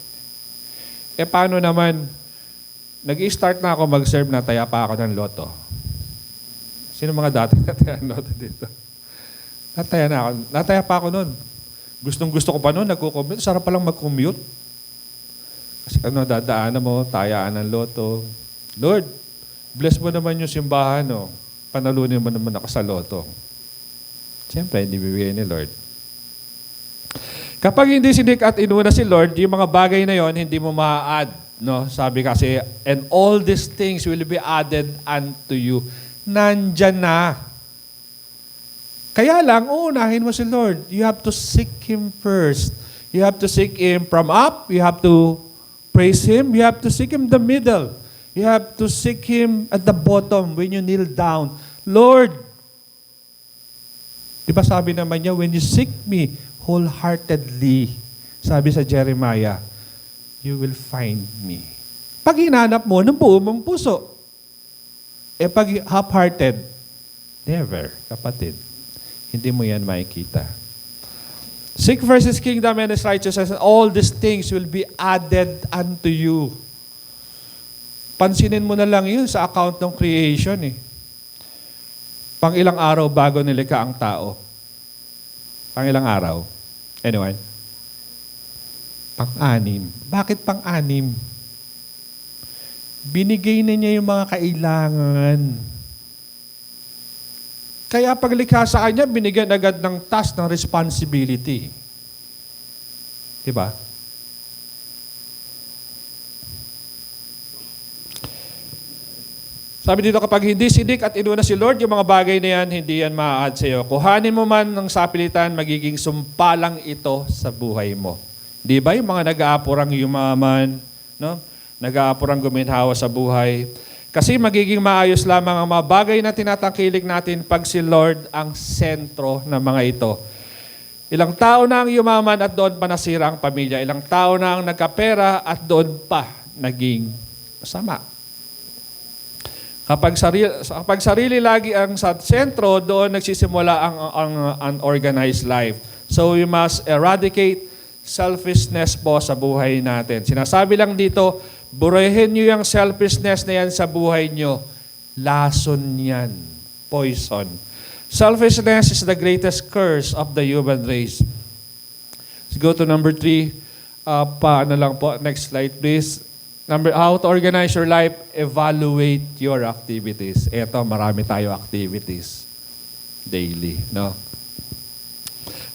Paano naman, nag-i-start na ako mag-serve, nataya pa ako ng loto. Sino mga dati nataya ng loto dito? Nataya na ako. Nataya pa ako noon. Gustong-gusto ko pa noon, nagko-commute. Sarap palang mag-commute. Kasi dadaanan mo, tayaan ng loto. Lord, bless mo naman yung simbahan, no? Panalunin mo naman ako sa loto. Siyempre, hindi bibigay ni Lord. Kapag hindi sinik at inuna si Lord, yung mga bagay na yon hindi mo ma-add. No? Sabi kasi, and all these things will be added unto you. Nandyan na. Kaya lang, uunahin mo si Lord. You have to seek Him first. You have to seek Him from up. You have to praise Him. You have to seek Him in the middle. You have to seek Him at the bottom when you kneel down. Lord, di ba sabi naman niya, when you seek me wholeheartedly, sabi sa Jeremiah, you will find me. Pag hinanap mo ng buo mong puso, pag half-hearted, never, kapatid. Hindi mo yan makikita. Seek first His kingdom and His righteousness, and all these things will be added unto you. Pansinin mo na lang yun sa account ng creation eh. Pang ilang araw bago nilikha ang tao? Pang ilang araw? Anyone? Pang-anim. Bakit pang-anim? Binigay na niya yung mga kailangan. Kaya paglikha sa kanya, binigyan agad ng task, ng responsibility. Diba? Sabi dito, kapag hindi sinik at inuna si Lord, yung mga bagay na yan, hindi yan ma-add sa iyo. Kuhanin mo man ng sapilitan, magiging sumpalang ito sa buhay mo. Di ba yung mga nag-aapurang yumaman, no? Nag-aapurang guminhawa sa buhay. Kasi magiging maayos lamang ang mga bagay na tinatangkilik natin pag si Lord ang sentro ng mga ito. Ilang tao na ang yumaman at doon pa nasira ang pamilya. Ilang tao na ang nagkapera at doon pa naging masama. Kapag sarili lagi ang sa sentro, doon nagsisimula ang unorganized life. So we must eradicate selfishness po sa buhay natin. Sinasabi lang dito, burahin nyo yung selfishness na yan sa buhay nyo. Lason yan. Poison. Selfishness is the greatest curse of the human race. Let's go to number 3. Paano lang po. Next slide, please. How to organize your life, evaluate your activities. Ito, marami tayo activities daily. No?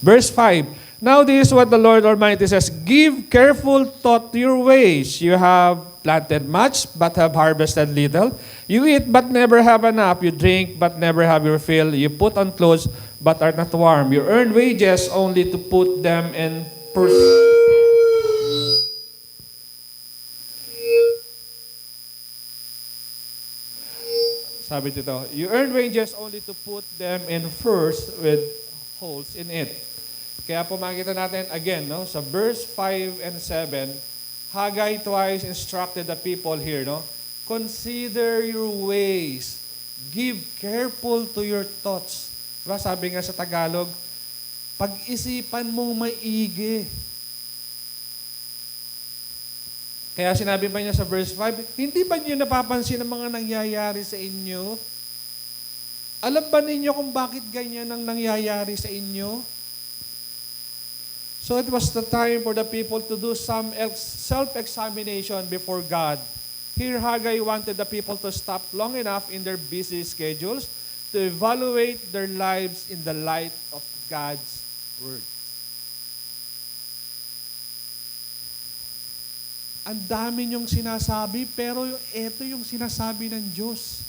Verse 5. Now this is what the Lord Almighty says, give careful thought to your ways. You have planted much, but have harvested little. You eat, but never have enough. You drink, but never have your fill. You put on clothes, but are not warm. You earn wages only to put them in purse. Sabi dito, you earn wages only to put them in purse with holes in it. Kaya po makikita natin again, no, sa verse 5 and 7, Haggai twice instructed the people here, no? Consider your ways. Give careful to your thoughts. Diba, sabi nga sa Tagalog, pag-isipan mong maigi. Kaya sinabi pa niya sa verse 5, hindi ba niyo napapansin ang mga nangyayari sa inyo? Alam ba ninyo kung bakit ganyan ang nangyayari sa inyo? So it was the time for the people to do some self-examination before God. Here, Haggai wanted the people to stop long enough in their busy schedules to evaluate their lives in the light of God's Word. Ang dami niyong sinasabi, pero ito yung sinasabi ng Diyos.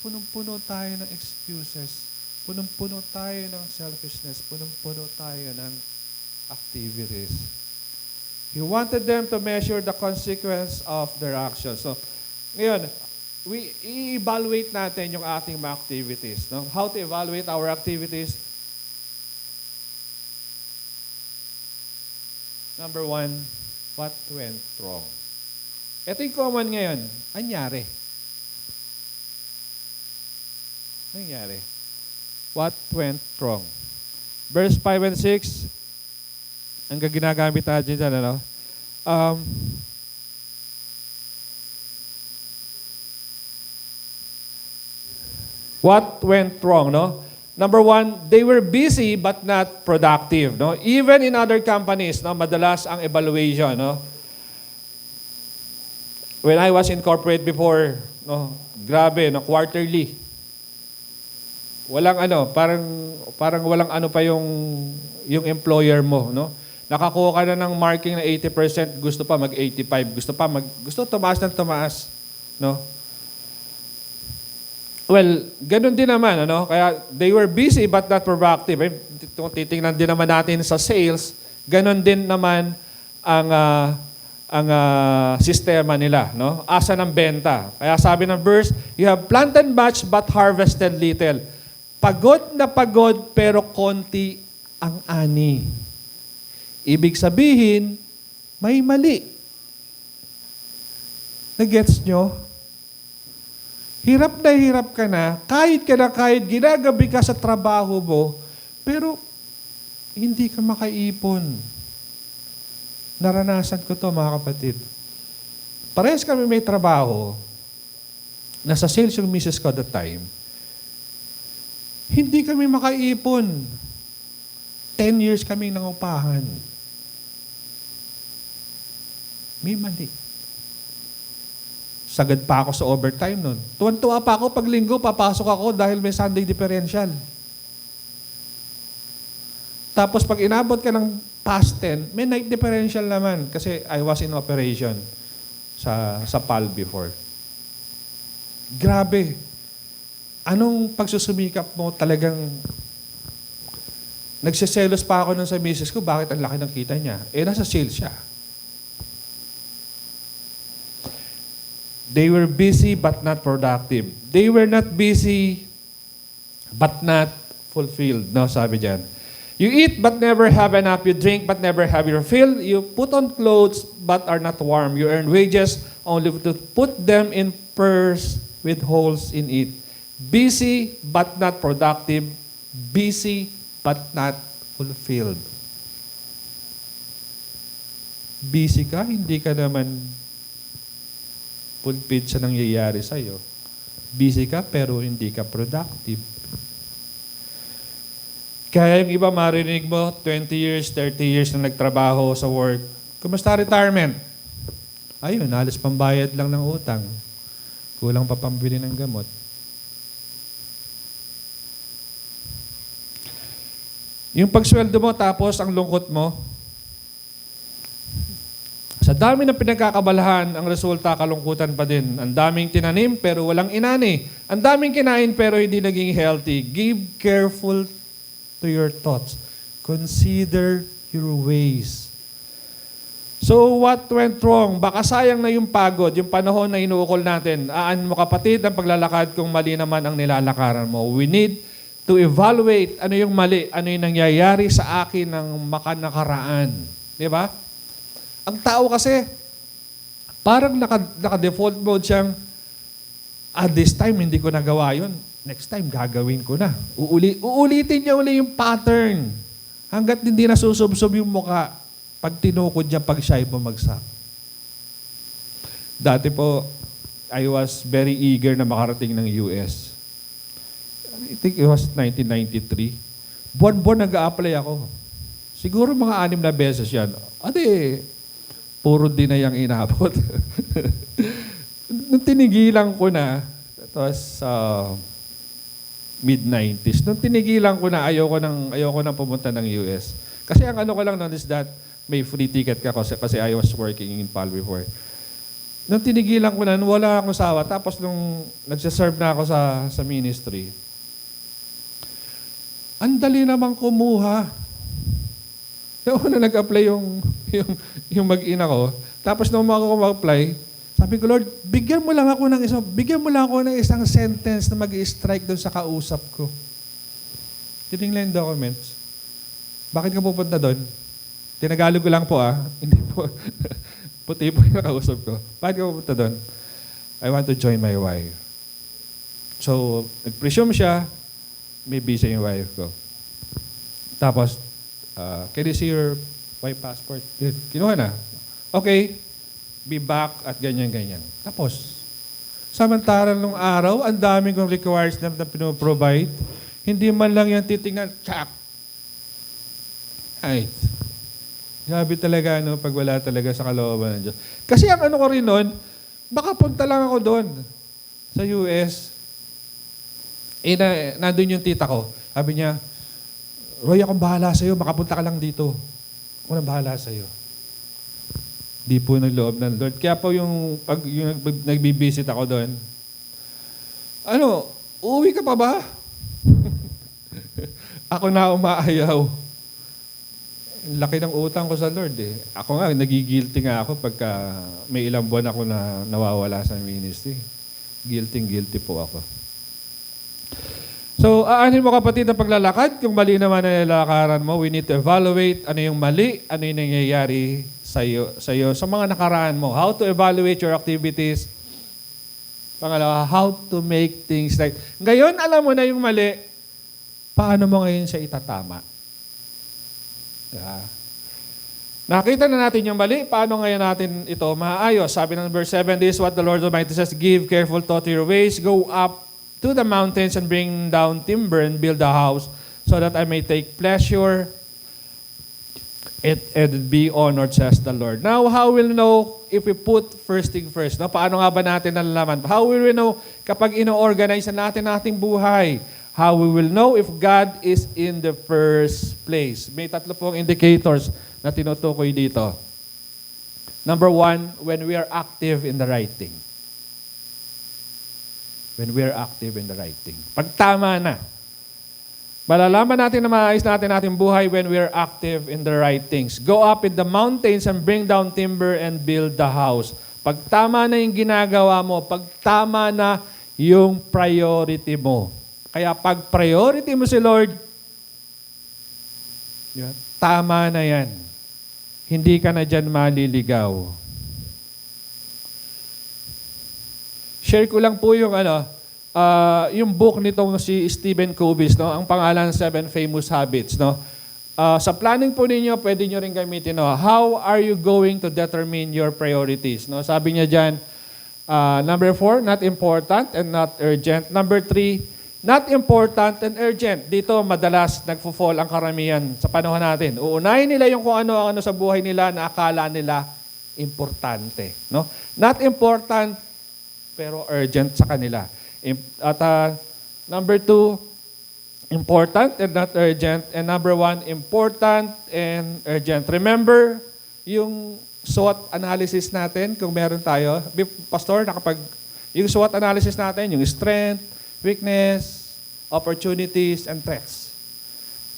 Punong-puno tayo ng excuses. Punong-puno tayo ng selfishness. Punong-puno tayo ng activities. He wanted them to measure the consequence of their actions. So, ngayon, i-evaluate natin yung ating mga activities. No? How to evaluate our activities? Number 1, what went wrong? Ito yung common ngayon. Anyari? Nangyari? What went wrong? Verse 5 and 6, ang ginagamit natin dyan, ano? What went wrong, no? Number 1, they were busy but not productive, no? Even in other companies, no, madalas ang evaluation, no? When I was in corporate before, no, grabe, no, quarterly. Walang ano, parang walang ano pa yung employer mo, no? Nakakuha ka na ng marking na 80%, gusto pa mag-85, gusto tumaas ng tumaas, no? Well, ganun din naman, ano? Kaya they were busy but not productive. Kung titingnan din naman natin sa sales, ganun din naman ang sistema nila, no? Asa ng benta. Kaya sabi ng verse, you have planted much but harvested little. Pagod na pagod pero konti ang ani. Ibig sabihin, may mali. Nagets nyo? Hirap ka na kahit ginagabi ka sa trabaho mo, pero hindi ka makaipon. Naranasan ko to, mga kapatid. Parehas kami may trabaho, nasa sales yung misis ko at the time. Hindi kami makaipon. 10 years kami nangupahan. May mali. Sagad pa ako sa overtime nun. Tuwan-tuwa pa ako pag linggo, papasok ako dahil may Sunday differential. Tapos pag inabot ka ng past 10, may night differential naman kasi I was in operation sa PAL before. Grabe. Anong pagsusumikap mo talagang nagsiselos pa ako nun sa misis ko, bakit ang laki ng kita niya? Eh, nasa sales siya. They were busy but not productive. They were not busy but not fulfilled. No, sabi diyan. You eat but never have enough. You drink but never have your fill. You put on clothes but are not warm. You earn wages only to put them in purse with holes in it. Busy but not productive. Busy but not fulfilled. Busy ka, hindi ka naman fulfilled sa nangyayari sa'yo. Busy ka pero hindi ka productive. Kaya yung iba marinig mo, 20 years, 30 years na nagtrabaho sa work. Kumusta retirement? Ayun, halos pambayad lang ng utang. Kulang pa pambili ng gamot. Yung pagsweldo mo tapos ang lungkot mo, sa dami ng pinagkakabalahan, ang resulta kalungkutan pa din. Ang daming tinanim pero walang inani. Ang daming kinain pero hindi naging healthy. Give careful to your thoughts. Consider your ways. So what went wrong? Baka sayang na yung pagod, yung panahon na inuukol natin. Aan mo kapatid ang paglalakad kung mali naman ang nilalakaran mo. We need to evaluate ano yung mali, ano yung nangyayari sa akin ng makanakaraan. Di ba? Ang tao kasi, parang naka-default mode siyang, this time hindi ko nagawa yun. Next time, gagawin ko na. Uulitin niya uli yung pattern. Hanggat hindi nasusubsob yung muka, pag tinukod niya, pag siya'y bumagsak. Dati po, I was very eager na makarating ng US. I think it was 1993. Buwan-buwan nag-a-apply ako. Siguro mga 6 na beses yan. Ate, puro din na yung inabot. Nung tinigilan ko na, it was mid-90s. Nung tinigilan ko na, ayoko nang pumunta ng US. Kasi ang ano ko lang noon is that may free ticket ka kasi I was working in PAL before. Nung tinigilan ko na, wala akong sawa. Tapos nung nagsiserve na ako sa ministry, ang dali namang kumuha. Yung una nag-apply yung mag-ina ko. Tapos nung mag-apply, sabi ko, Lord, bigyan mo lang ako ng isang sentence na mag-i-strike doon sa kausap ko. Tinignan yung documents. Bakit ka pupunta doon? Tinagalog ko lang po Hindi po. Puti po yung nakausap ko. Bakit ka pupunta doon? I want to join my wife. So, nag-presume siya, maybe siya yung wife ko. Tapos, can you see your wife passport? Kinuha na. Okay. Be back at ganyan-ganyan. Tapos, samantalang nung araw, ang daming kong requires na pinoprovide, hindi man lang yan titingnan, tsak! Ay, grabe talaga, no, pag wala talaga sa kalooban ng Diyos. Kasi ang ano ko rin nun, baka punta lang ako doon, sa US. Nandun yung tita ko. Sabi niya, Roy, akong bahala sa'yo, makapunta ka lang dito. Ako nang bahala sa'yo. Di po nagloob ng Lord. Kaya po yung nagbibisit ako doon, uuwi ka pa ba? Ako na umaayaw. Laki ng utang ko sa Lord eh. Ako nga, nagigilty nga ako pagka may ilang buwan ako na nawawala sa ministry. Guilty po ako. So, aanin mo kapatid ang paglalakad. Kung mali naman ang nilalakaran mo, we need to evaluate ano yung mali, ano yung nangyayari sa'yo, sa mga nakaraan mo. How to evaluate your activities. Pangalawa, how to make things right. Ngayon, alam mo na yung mali, paano mo ngayon siya itatama? Nakita na natin yung mali, paano ngayon natin ito maayos? Sabi ng verse 7, this is what the Lord Almighty says, give careful thought to your ways, go up to the mountains and bring down timber and build a house so that I may take pleasure and be honored, says the Lord. Now, how will we know if we put first thing first? No? Paano nga ba natin nalalaman? How will we know kapag ino-organize natin ating buhay? How we will know if God is in the first place? May 3 pong indicators na tinutukoy dito. Number 1, when we are active in the right thing. When we're active in the right thing. Pag tama na. Malalaman natin na maayos natin ating buhay when we're active in the right things. Go up in the mountains and bring down timber and build the house. Pag tama na yung ginagawa mo, pag tama na yung priority mo. Kaya pag priority mo si Lord, tama na yan. Hindi ka na dyan maliligaw. Share ko lang po yung book nitong si Stephen Covey, no? Ang pangalan, 7 Famous Habits. No? Sa planning po ninyo, pwede nyo rin gamitin. No? How are you going to determine your priorities? No? Sabi niya dyan, number 4, not important and not urgent. Number 3, not important and urgent. Dito madalas nagfo-fall ang karamihan sa panahon natin. Uunahin nila yung kung ano sa buhay nila na akala nila importante. No? Not important pero urgent sa kanila. At number 2, important and not urgent. And number 1, important and urgent. Remember yung SWOT analysis natin kung meron tayo. Pastor, yung SWOT analysis natin, yung strength, weakness, opportunities, and threats.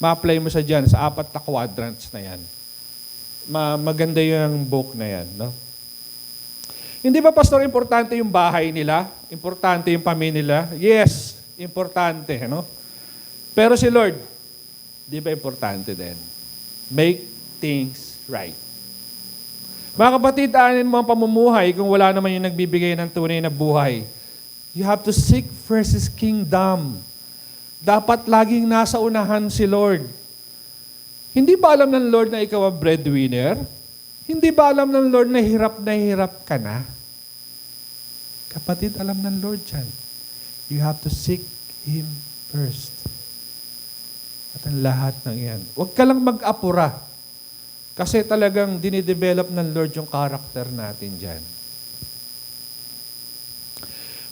Ma-apply mo sa dyan, sa 4 na quadrants na yan. Maganda yung book na yan. No? Hindi ba, Pastor, importante yung bahay nila? Importante yung pamilya nila? Yes, importante. No? Pero si Lord, di ba importante din? Make things right. Mga kapatid, aanin mo ang pamumuhay kung wala naman yung nagbibigay ng tunay na buhay. You have to seek first His kingdom. Dapat laging nasa unahan si Lord. Hindi ba alam ng Lord na ikaw ang breadwinner? Hindi ba alam ng Lord na hirap ka na? Kapatid, alam ng Lord yan. You have to seek Him first. At ang lahat ng yan. Huwag ka lang mag-apura. Kasi talagang dinidevelop ng Lord yung character natin dyan.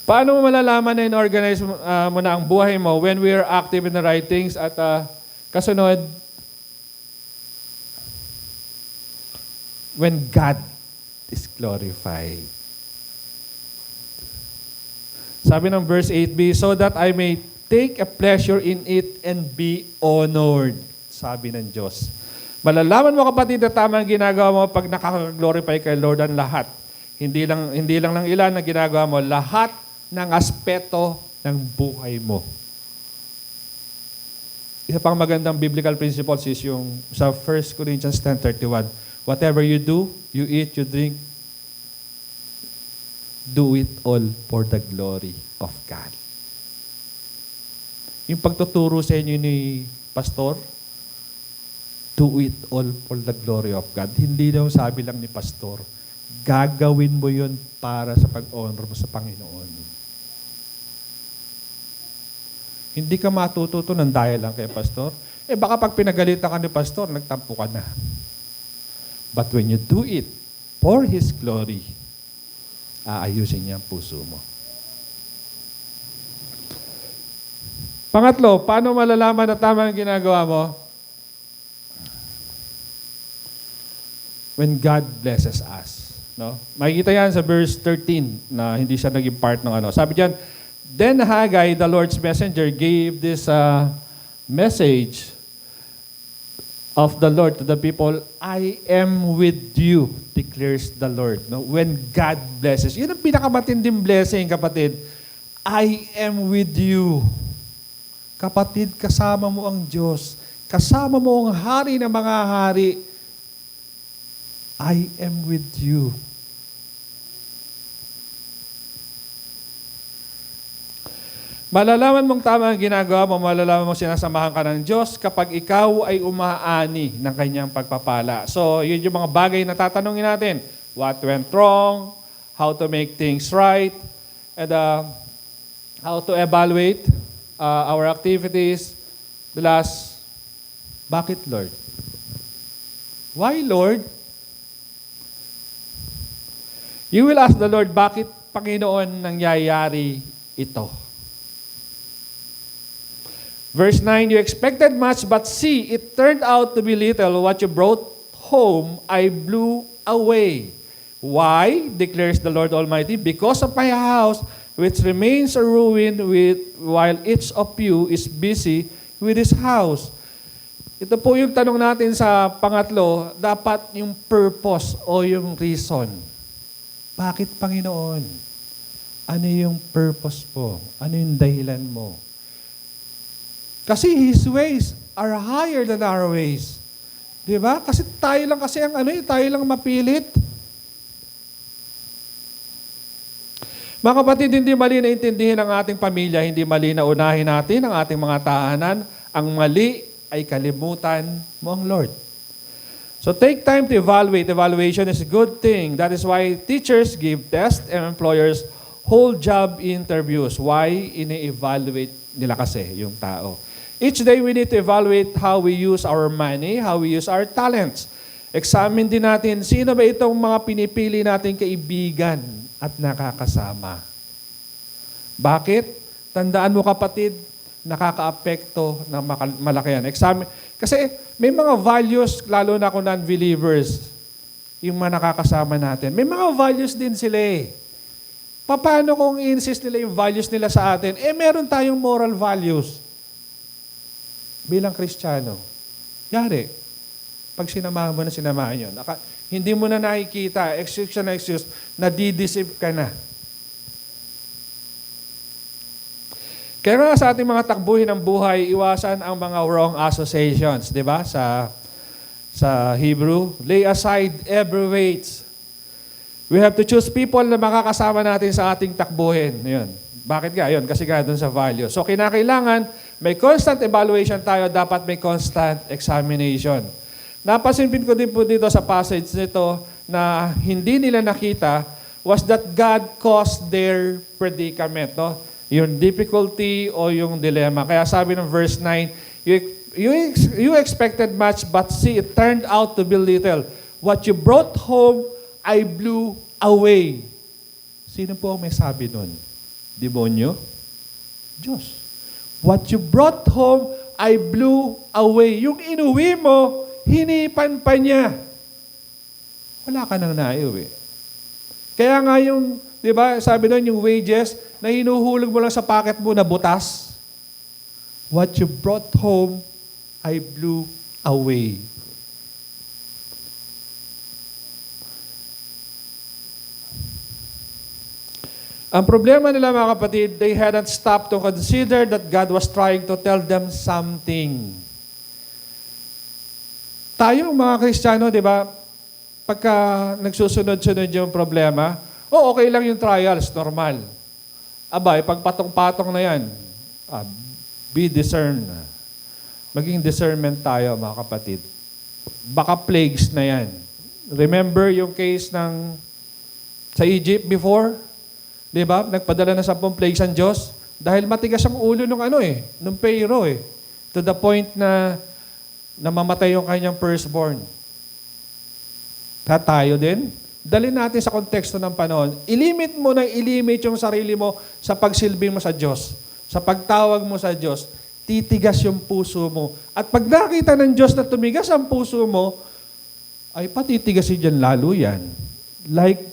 Paano mo malalaman na in-organize mo na ang buhay mo when we are active in the right things? At kasunod, when God is glorified. Sabi ng verse 8b, so that I may take a pleasure in it and be honored. Sabi ng Diyos. Malalaman mo, kapatid, na tama ang ginagawa mo pag nakaka-glorify kay Lord ang lahat. Hindi lang ng ilan na ginagawa mo, lahat ng aspeto ng buhay mo. Isa pang magandang biblical principles is yung sa 1 Corinthians 10:31. Whatever you do, you eat, you drink, do it all for the glory of God. Yung pagtuturo sa inyo ni Pastor, do it all for the glory of God. Hindi daw sabi lang ni Pastor, gagawin mo yun para sa pag-honor mo sa Panginoon. Hindi ka matututo ng dahil lang kay Pastor. Baka pag pinagalitan ka ni Pastor, nagtampo ka na. But when you do it for His glory, aayusin niya ang puso mo. Pangatlo, paano malalaman na tama ang ginagawa mo? When God blesses us. No? Makikita yan sa verse 13 na hindi siya naging part ng ano. Sabi diyan, then Haggai, the Lord's messenger, gave this message of the Lord to the people, I am with you, declares the Lord. No? When God blesses. Yun ang pinakamatinding blessing, kapatid. I am with you. Kapatid, kasama mo ang Diyos. Kasama mo ang hari ng mga hari. I am with you. Malalaman mong tama ang ginagawa mo, malalaman mong sinasamahan ka ng Diyos kapag ikaw ay umaani ng kanyang pagpapala. So, yun yung mga bagay na tatanungin natin. What went wrong? How to make things right? And how to evaluate our activities. The last, bakit Lord? Why Lord? You will ask the Lord, bakit Panginoon nangyayari ito? Verse 9, you expected much, but see, it turned out to be little. What you brought home, I blew away. Why? Declares the Lord Almighty. Because of my house, which remains a ruin while each of you is busy with his house. Ito po yung tanong natin sa pangatlo, dapat yung purpose o yung reason. Bakit, Panginoon? Ano yung purpose po? Ano yung dahilan mo? Kasi His ways are higher than our ways. Di ba? Kasi tayo lang kasi ang tayo lang mapilit. Mga kapatid, hindi mali na intindihin ang ating pamilya, hindi mali na unahin natin ang ating mga tahanan. Ang mali ay kalimutan mo ang Lord. So take time to evaluate. Evaluation is a good thing. That is why teachers give tests and employers hold job interviews. Why? Ini-evaluate nila kasi yung tao. Each day we need to evaluate how we use our money, how we use our talents. Examine din natin, sino ba itong mga pinipili nating kaibigan at nakakasama. Bakit? Tandaan mo kapatid, nakaka-apekto ng malaki yan. Kasi may mga values, lalo na kung non-believers, yung mga nakakasama natin. May mga values din sila eh. Paano kung i-insist nila yung values nila sa atin? Meron tayong moral values bilang Kristiyano. Yari, pag sinamahan mo na sinamahan yun, hindi mo na nakikita, excuse na excuse, nadideceive ka na. Kaya nga sa ating mga takbuhin ng buhay, iwasan ang mga wrong associations, di ba? Sa Hebrew, lay aside every weight. We have to choose people na makakasama natin sa ating takbuhin. Yun. Bakit nga? Yun, kasi nga dun sa value. So, kinakailangan, may constant evaluation tayo, dapat may constant examination. Napasinpin ko din po dito sa passage nito na hindi nila nakita was that God caused their predicament. No? Yung difficulty o yung dilemma. Kaya sabi ng verse 9, you expected much, but see, it turned out to be little. What you brought home, I blew away. Sino po ang may sabi nun? Demonyo? Diyos. What you brought home, I blew away. Yung inuwi mo, hinipan pa niya. Wala ka nang naiuwi. Kaya nga yung, di ba, sabi nun, yung wages, na hinuhulog mo lang sa pocket mo na butas. What you brought home, I blew away. Ang problema nila mga kapatid, they hadn't stopped to consider that God was trying to tell them something. Tayo mga Kristiyano, di ba, pagka nagsusunod-sunod yung problema, okay lang yung trials, normal. Abay, pag patong-patong na yan, be discerned. Maging discernment tayo mga kapatid. Baka plagues na yan. Remember yung case sa Egypt before? Di ba? Nagpadala na 10 plagues ang Diyos dahil matigas ang ulo nung Pharaoh eh. To the point na namamatay yung kanyang firstborn. Tayo din. Dalhin natin sa konteksto ng panahon. Ilimit mo yung sarili mo sa pagsilbi mo sa Diyos. Sa pagtawag mo sa Diyos, titigas yung puso mo. At pag nakita ng Diyos na tumigas ang puso mo, ay patitigasin dyan lalo yan. Like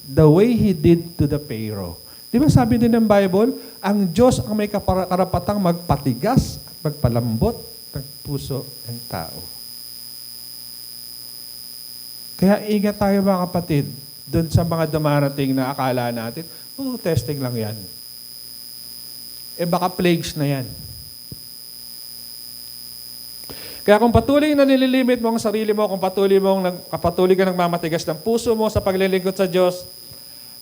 the way He did to the Pharaoh. Di ba sabi din ng Bible, ang Diyos ang may karapatang magpatigas at magpalambot ng puso ng tao. Kaya ingat tayo mga kapatid, doon sa mga dumarating na akala natin, testing lang yan. Baka plagues na yan. Kaya kung patuloy na nililimit mo ang sarili mo, kung patuloy ka nagmamatigas ng puso mo sa paglilingkod sa Diyos,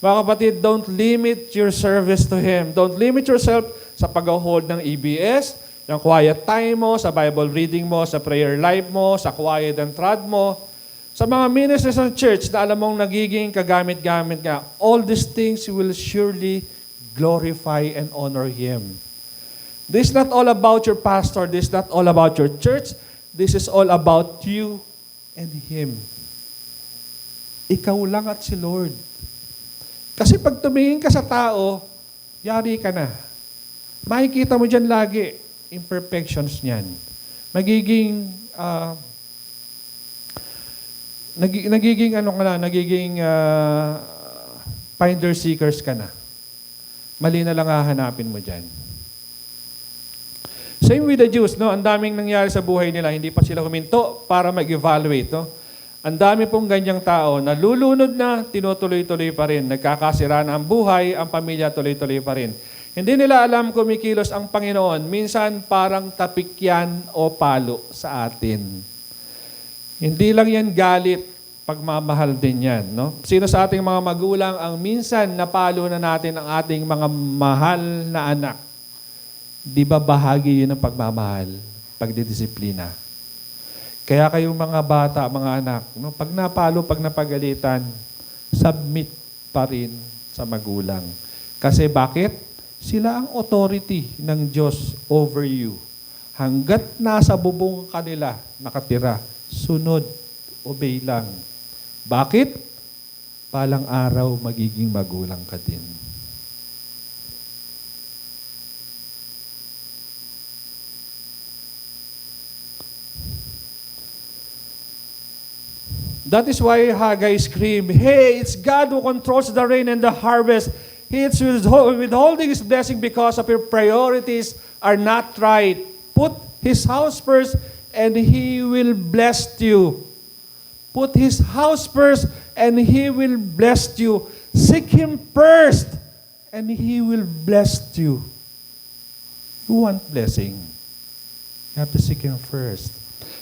mga kapatid, don't limit your service to Him. Don't limit yourself sa pag-hold ng EBS, yung quiet time mo, sa Bible reading mo, sa prayer life mo, sa quiet and trad mo, sa mga ministers ng church na alam mong nagiging kagamit-gamit ka. All these things will surely glorify and honor Him. This is not all about your pastor. This is not all about your church. This is all about you and Him. Ikaw lang at si Lord. Kasi pag tumingin ka sa tao, yari ka na. Makikita mo dyan lagi, imperfections niyan. Nagiging finder seekers ka na. Mali na lang hahanapin mo dyan. Same with the Jews, no? Ang daming nangyari sa buhay nila, hindi pa sila huminto para mag-evaluate, no? Ang dami pong ganyang tao, nalulunod na, tinutuloy-tuloy pa rin. Nagkakasira na ang buhay, ang pamilya tuloy-tuloy pa rin. Hindi nila alam kumikilos ang Panginoon. Minsan parang tapik yan o palo sa atin. Hindi lang yan galit, pagmamahal din yan. No? Sino sa ating mga magulang ang minsan napalo na natin ang ating mga mahal na anak? Di ba bahagi yun ng pagmamahal, pagdidisiplina? Kaya kayong mga bata, mga anak, no? Pag napalo, pag napagalitan, submit pa rin sa magulang. Kasi bakit? Sila ang authority ng Diyos over you. Hanggat nasa bubong kanila nakatira, sunod, obey lang. Bakit? Palang araw magiging magulang ka din. That is why Haggai screamed, "Hey, it's God who controls the rain and the harvest. He is withholding His blessing because of your priorities are not right. Put His house first and He will bless you." Put His house first and He will bless you. Seek Him first and He will bless you. You want blessing? You have to seek Him first.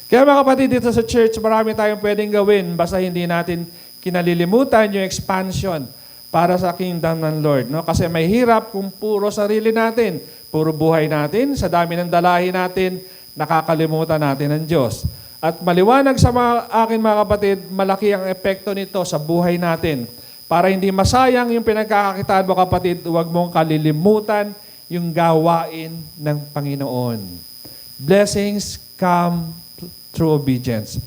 Kaya mga kapatid, dito sa church, marami tayong pwedeng gawin basta hindi natin kinalilimutan yung expansion para sa kingdom ng Lord. No? Kasi may hirap kung puro sarili natin, puro buhay natin, sa dami ng dalahin natin, nakakalimutan natin ng Diyos. At maliwanag sa akin mga kapatid, malaki ang epekto nito sa buhay natin. Para hindi masayang yung pinagkakakitaan mo kapatid, huwag mong kalilimutan yung gawain ng Panginoon. Blessings come through obedience.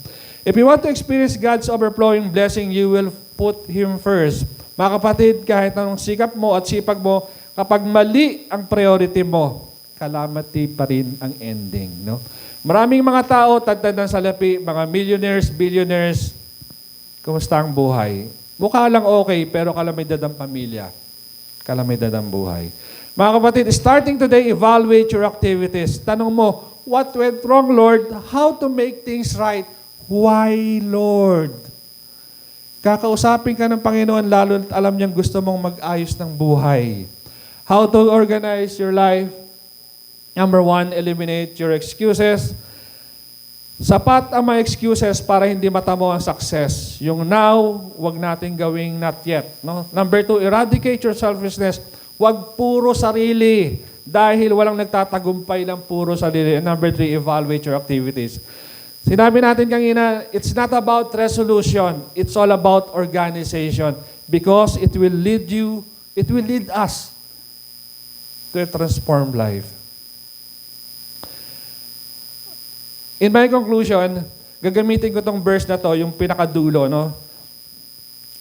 If you want to experience God's overflowing blessing, you will put Him first. Mga kapatid, kahit anong sikap mo at sipag mo, kapag mali ang priority mo, calamity pa rin ang ending. No? Maraming mga tao, tagtad ng salapi, mga millionaires, billionaires, kumusta ang buhay? Mukha lang okay, pero kalamidad ang pamilya. Kalamidad ang buhay. Mga kapatid, starting today, evaluate your activities. Tanong mo, what went wrong, Lord? How to make things right? Why, Lord? Kakausapin ka ng Panginoon, lalo at alam niyang gusto mong mag-ayos ng buhay. How to organize your life? Number 1, eliminate your excuses. Sapat ang mga excuses para hindi matamo ang success. Yung now, wag natin gawing not yet. No? Number 2, eradicate your selfishness. Wag puro sarili. Dahil walang nagtatagumpay lang puro sarili. And number 3, evaluate your activities. Sinabi natin kanina, it's not about resolution. It's all about organization. Because it will lead us to a transformed life. In my conclusion, gagamitin ko tong verse na to, yung pinakadulo, no?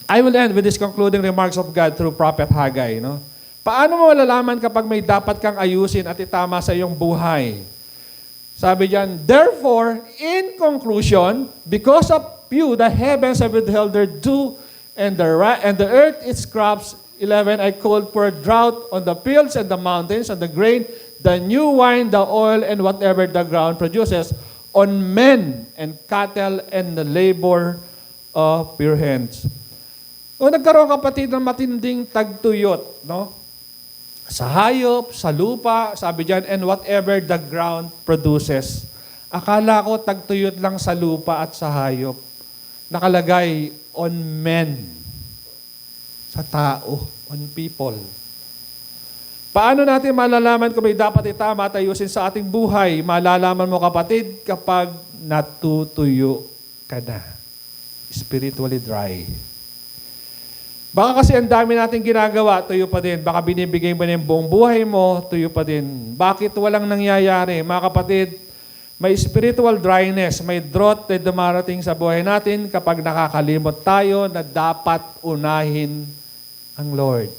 I will end with this concluding remarks of God through Prophet Haggai, no? Paano mo malalaman kapag may dapat kang ayusin at itama sa iyong buhay? Sabi diyan, therefore, in conclusion, because of you, the heavens have withheld their dew, and the earth its crops. 11, I called for a drought on the fields and the mountains, and the grain, the new wine, the oil, and whatever the ground produces, on men and cattle and the labor of your hands. O nagkaroon kapatid ng matinding tagtuyot, no? Sa hayop, sa lupa, sabi diyan, and whatever the ground produces. Akala ko tagtuyot lang sa lupa at sa hayop. Nakalagay on men. Sa tao, on people. Paano natin malalaman kung may dapat itama at ayusin sa ating buhay? Malalaman mo kapatid kapag natutuyo ka na. Spiritually dry. Baka kasi ang dami natin ginagawa, tuyo pa din. Baka binibigay mo na yung buong buhay mo, tuyo pa din. Bakit walang nangyayari? Mga kapatid, may spiritual dryness, may drought na dumarating sa buhay natin kapag nakakalimot tayo na dapat unahin ang Lord.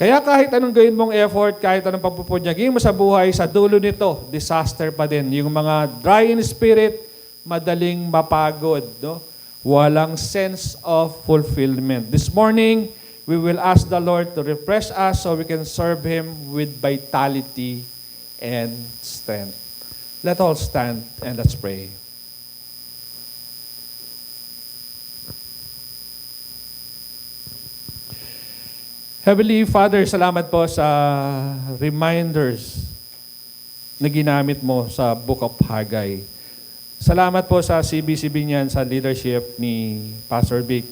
Kaya kahit anong gawin mong effort, kahit anong pagpupunyagin mo sa buhay, sa dulo nito, disaster pa din. Yung mga dry in spirit, madaling mapagod. No? Walang sense of fulfillment. This morning, we will ask the Lord to refresh us so we can serve Him with vitality and strength. Let all stand and let's pray. Heavenly Father, salamat po sa reminders na ginamit mo sa Book of Haggai. Salamat po sa CBCB niyan, sa leadership ni Pastor Vic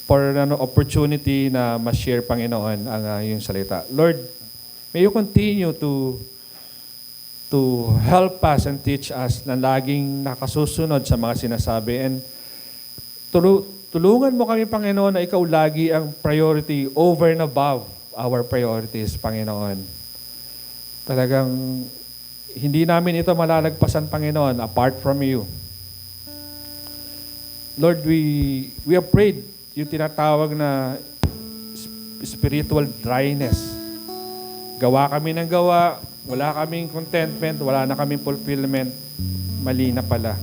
for an opportunity na ma-share, Panginoon, ang iyong salita. Lord, may you continue to help us and teach us na laging nakasusunod sa mga sinasabi. And tulungan mo kami, Panginoon, na ikaw lagi ang priority over and above our priorities, Panginoon. Talagang hindi namin ito malalagpasan, Panginoon, apart from you. Lord, we have prayed yung tinatawag na spiritual dryness. Gawa kami ng gawa, wala kaming contentment, wala na kaming fulfillment, mali na pala.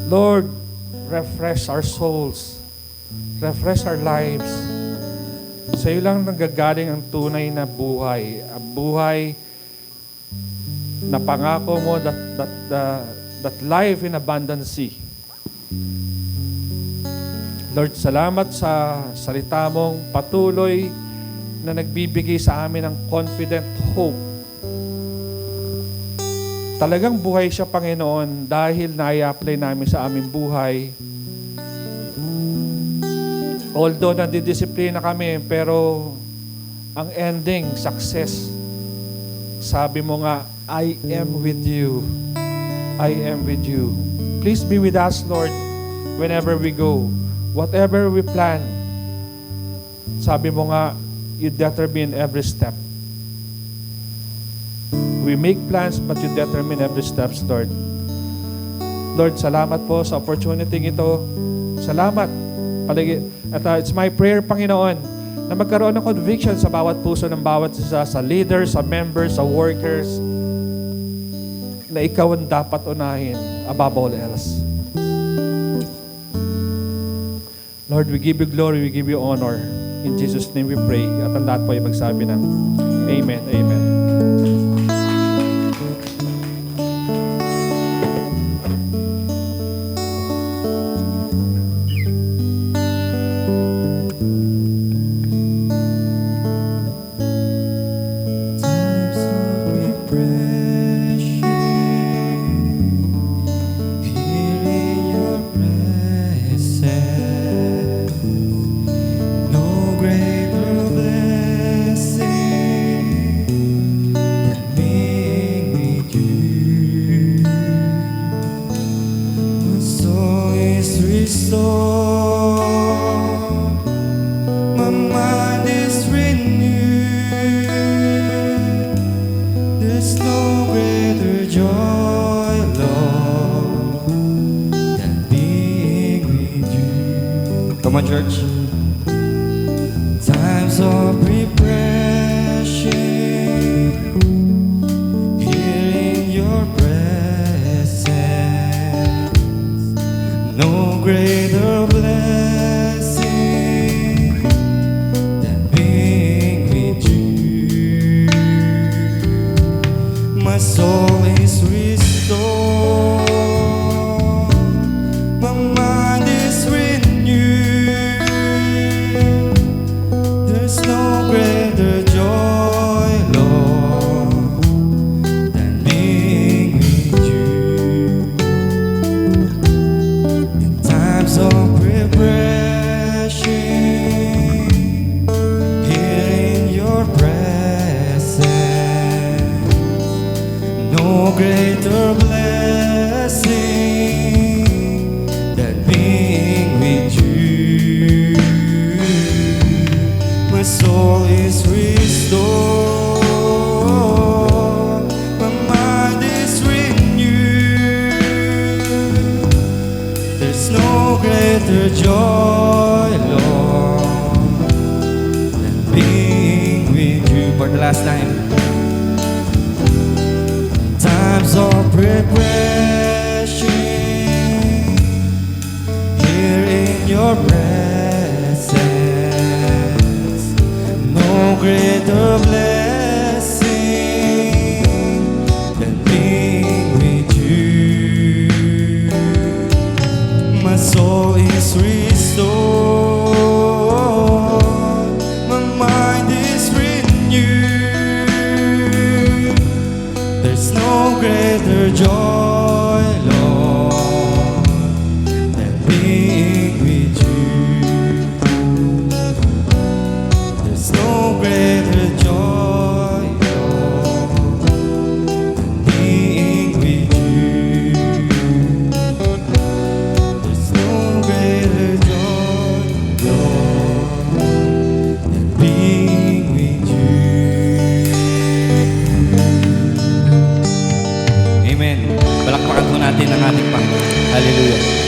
Lord, refresh our souls, refresh our lives. Sa iyo lang nanggagaling ang tunay na buhay, ang buhay na pangako mo that life in abundance. Lord, salamat sa salita mong patuloy na nagbibigay sa amin ng confident hope. Talagang buhay siya, Panginoon, dahil na-i-apply namin sa aming buhay. Although nadidisiplina kami, pero ang ending, success. Sabi mo nga, I am with you. I am with you. Please be with us, Lord, whenever we go. Whatever we plan, sabi mo nga, you determine every step. We make plans, but you determine every step, Lord. Lord, salamat po sa opportunity ito. Salamat. At it's my prayer, Panginoon, na magkaroon ng conviction sa bawat puso ng bawat isa, sa leaders, sa members, sa workers, na ikaw ang dapat unahin above all else. Lord, we give you glory, we give you honor. In Jesus' name we pray. At ang lahat po ay magsabi ng Amen, Amen. Come on, church. Times of refreshing, here in your presence, no greater blessing than being with you. My soul is restored, my mind is renewed. There's no greater joy, Lord, than being with you. In times of refreshing, here in your presence, no greater blessing than being with you. My soul is restored, my mind is renewed. There's no greater joy, Lord, than being with you. For the last time. Times of refreshing, here in your presence. No greater blessing than being with you. My soul is restored, my mind is renewed. There's no greater joy, Lord, than being with you. There's no greater joy, Lord, than being with you. There's no greater joy, Lord, than being with you. Amen. Palakpakan po natin ang ating Panginoon. Hallelujah.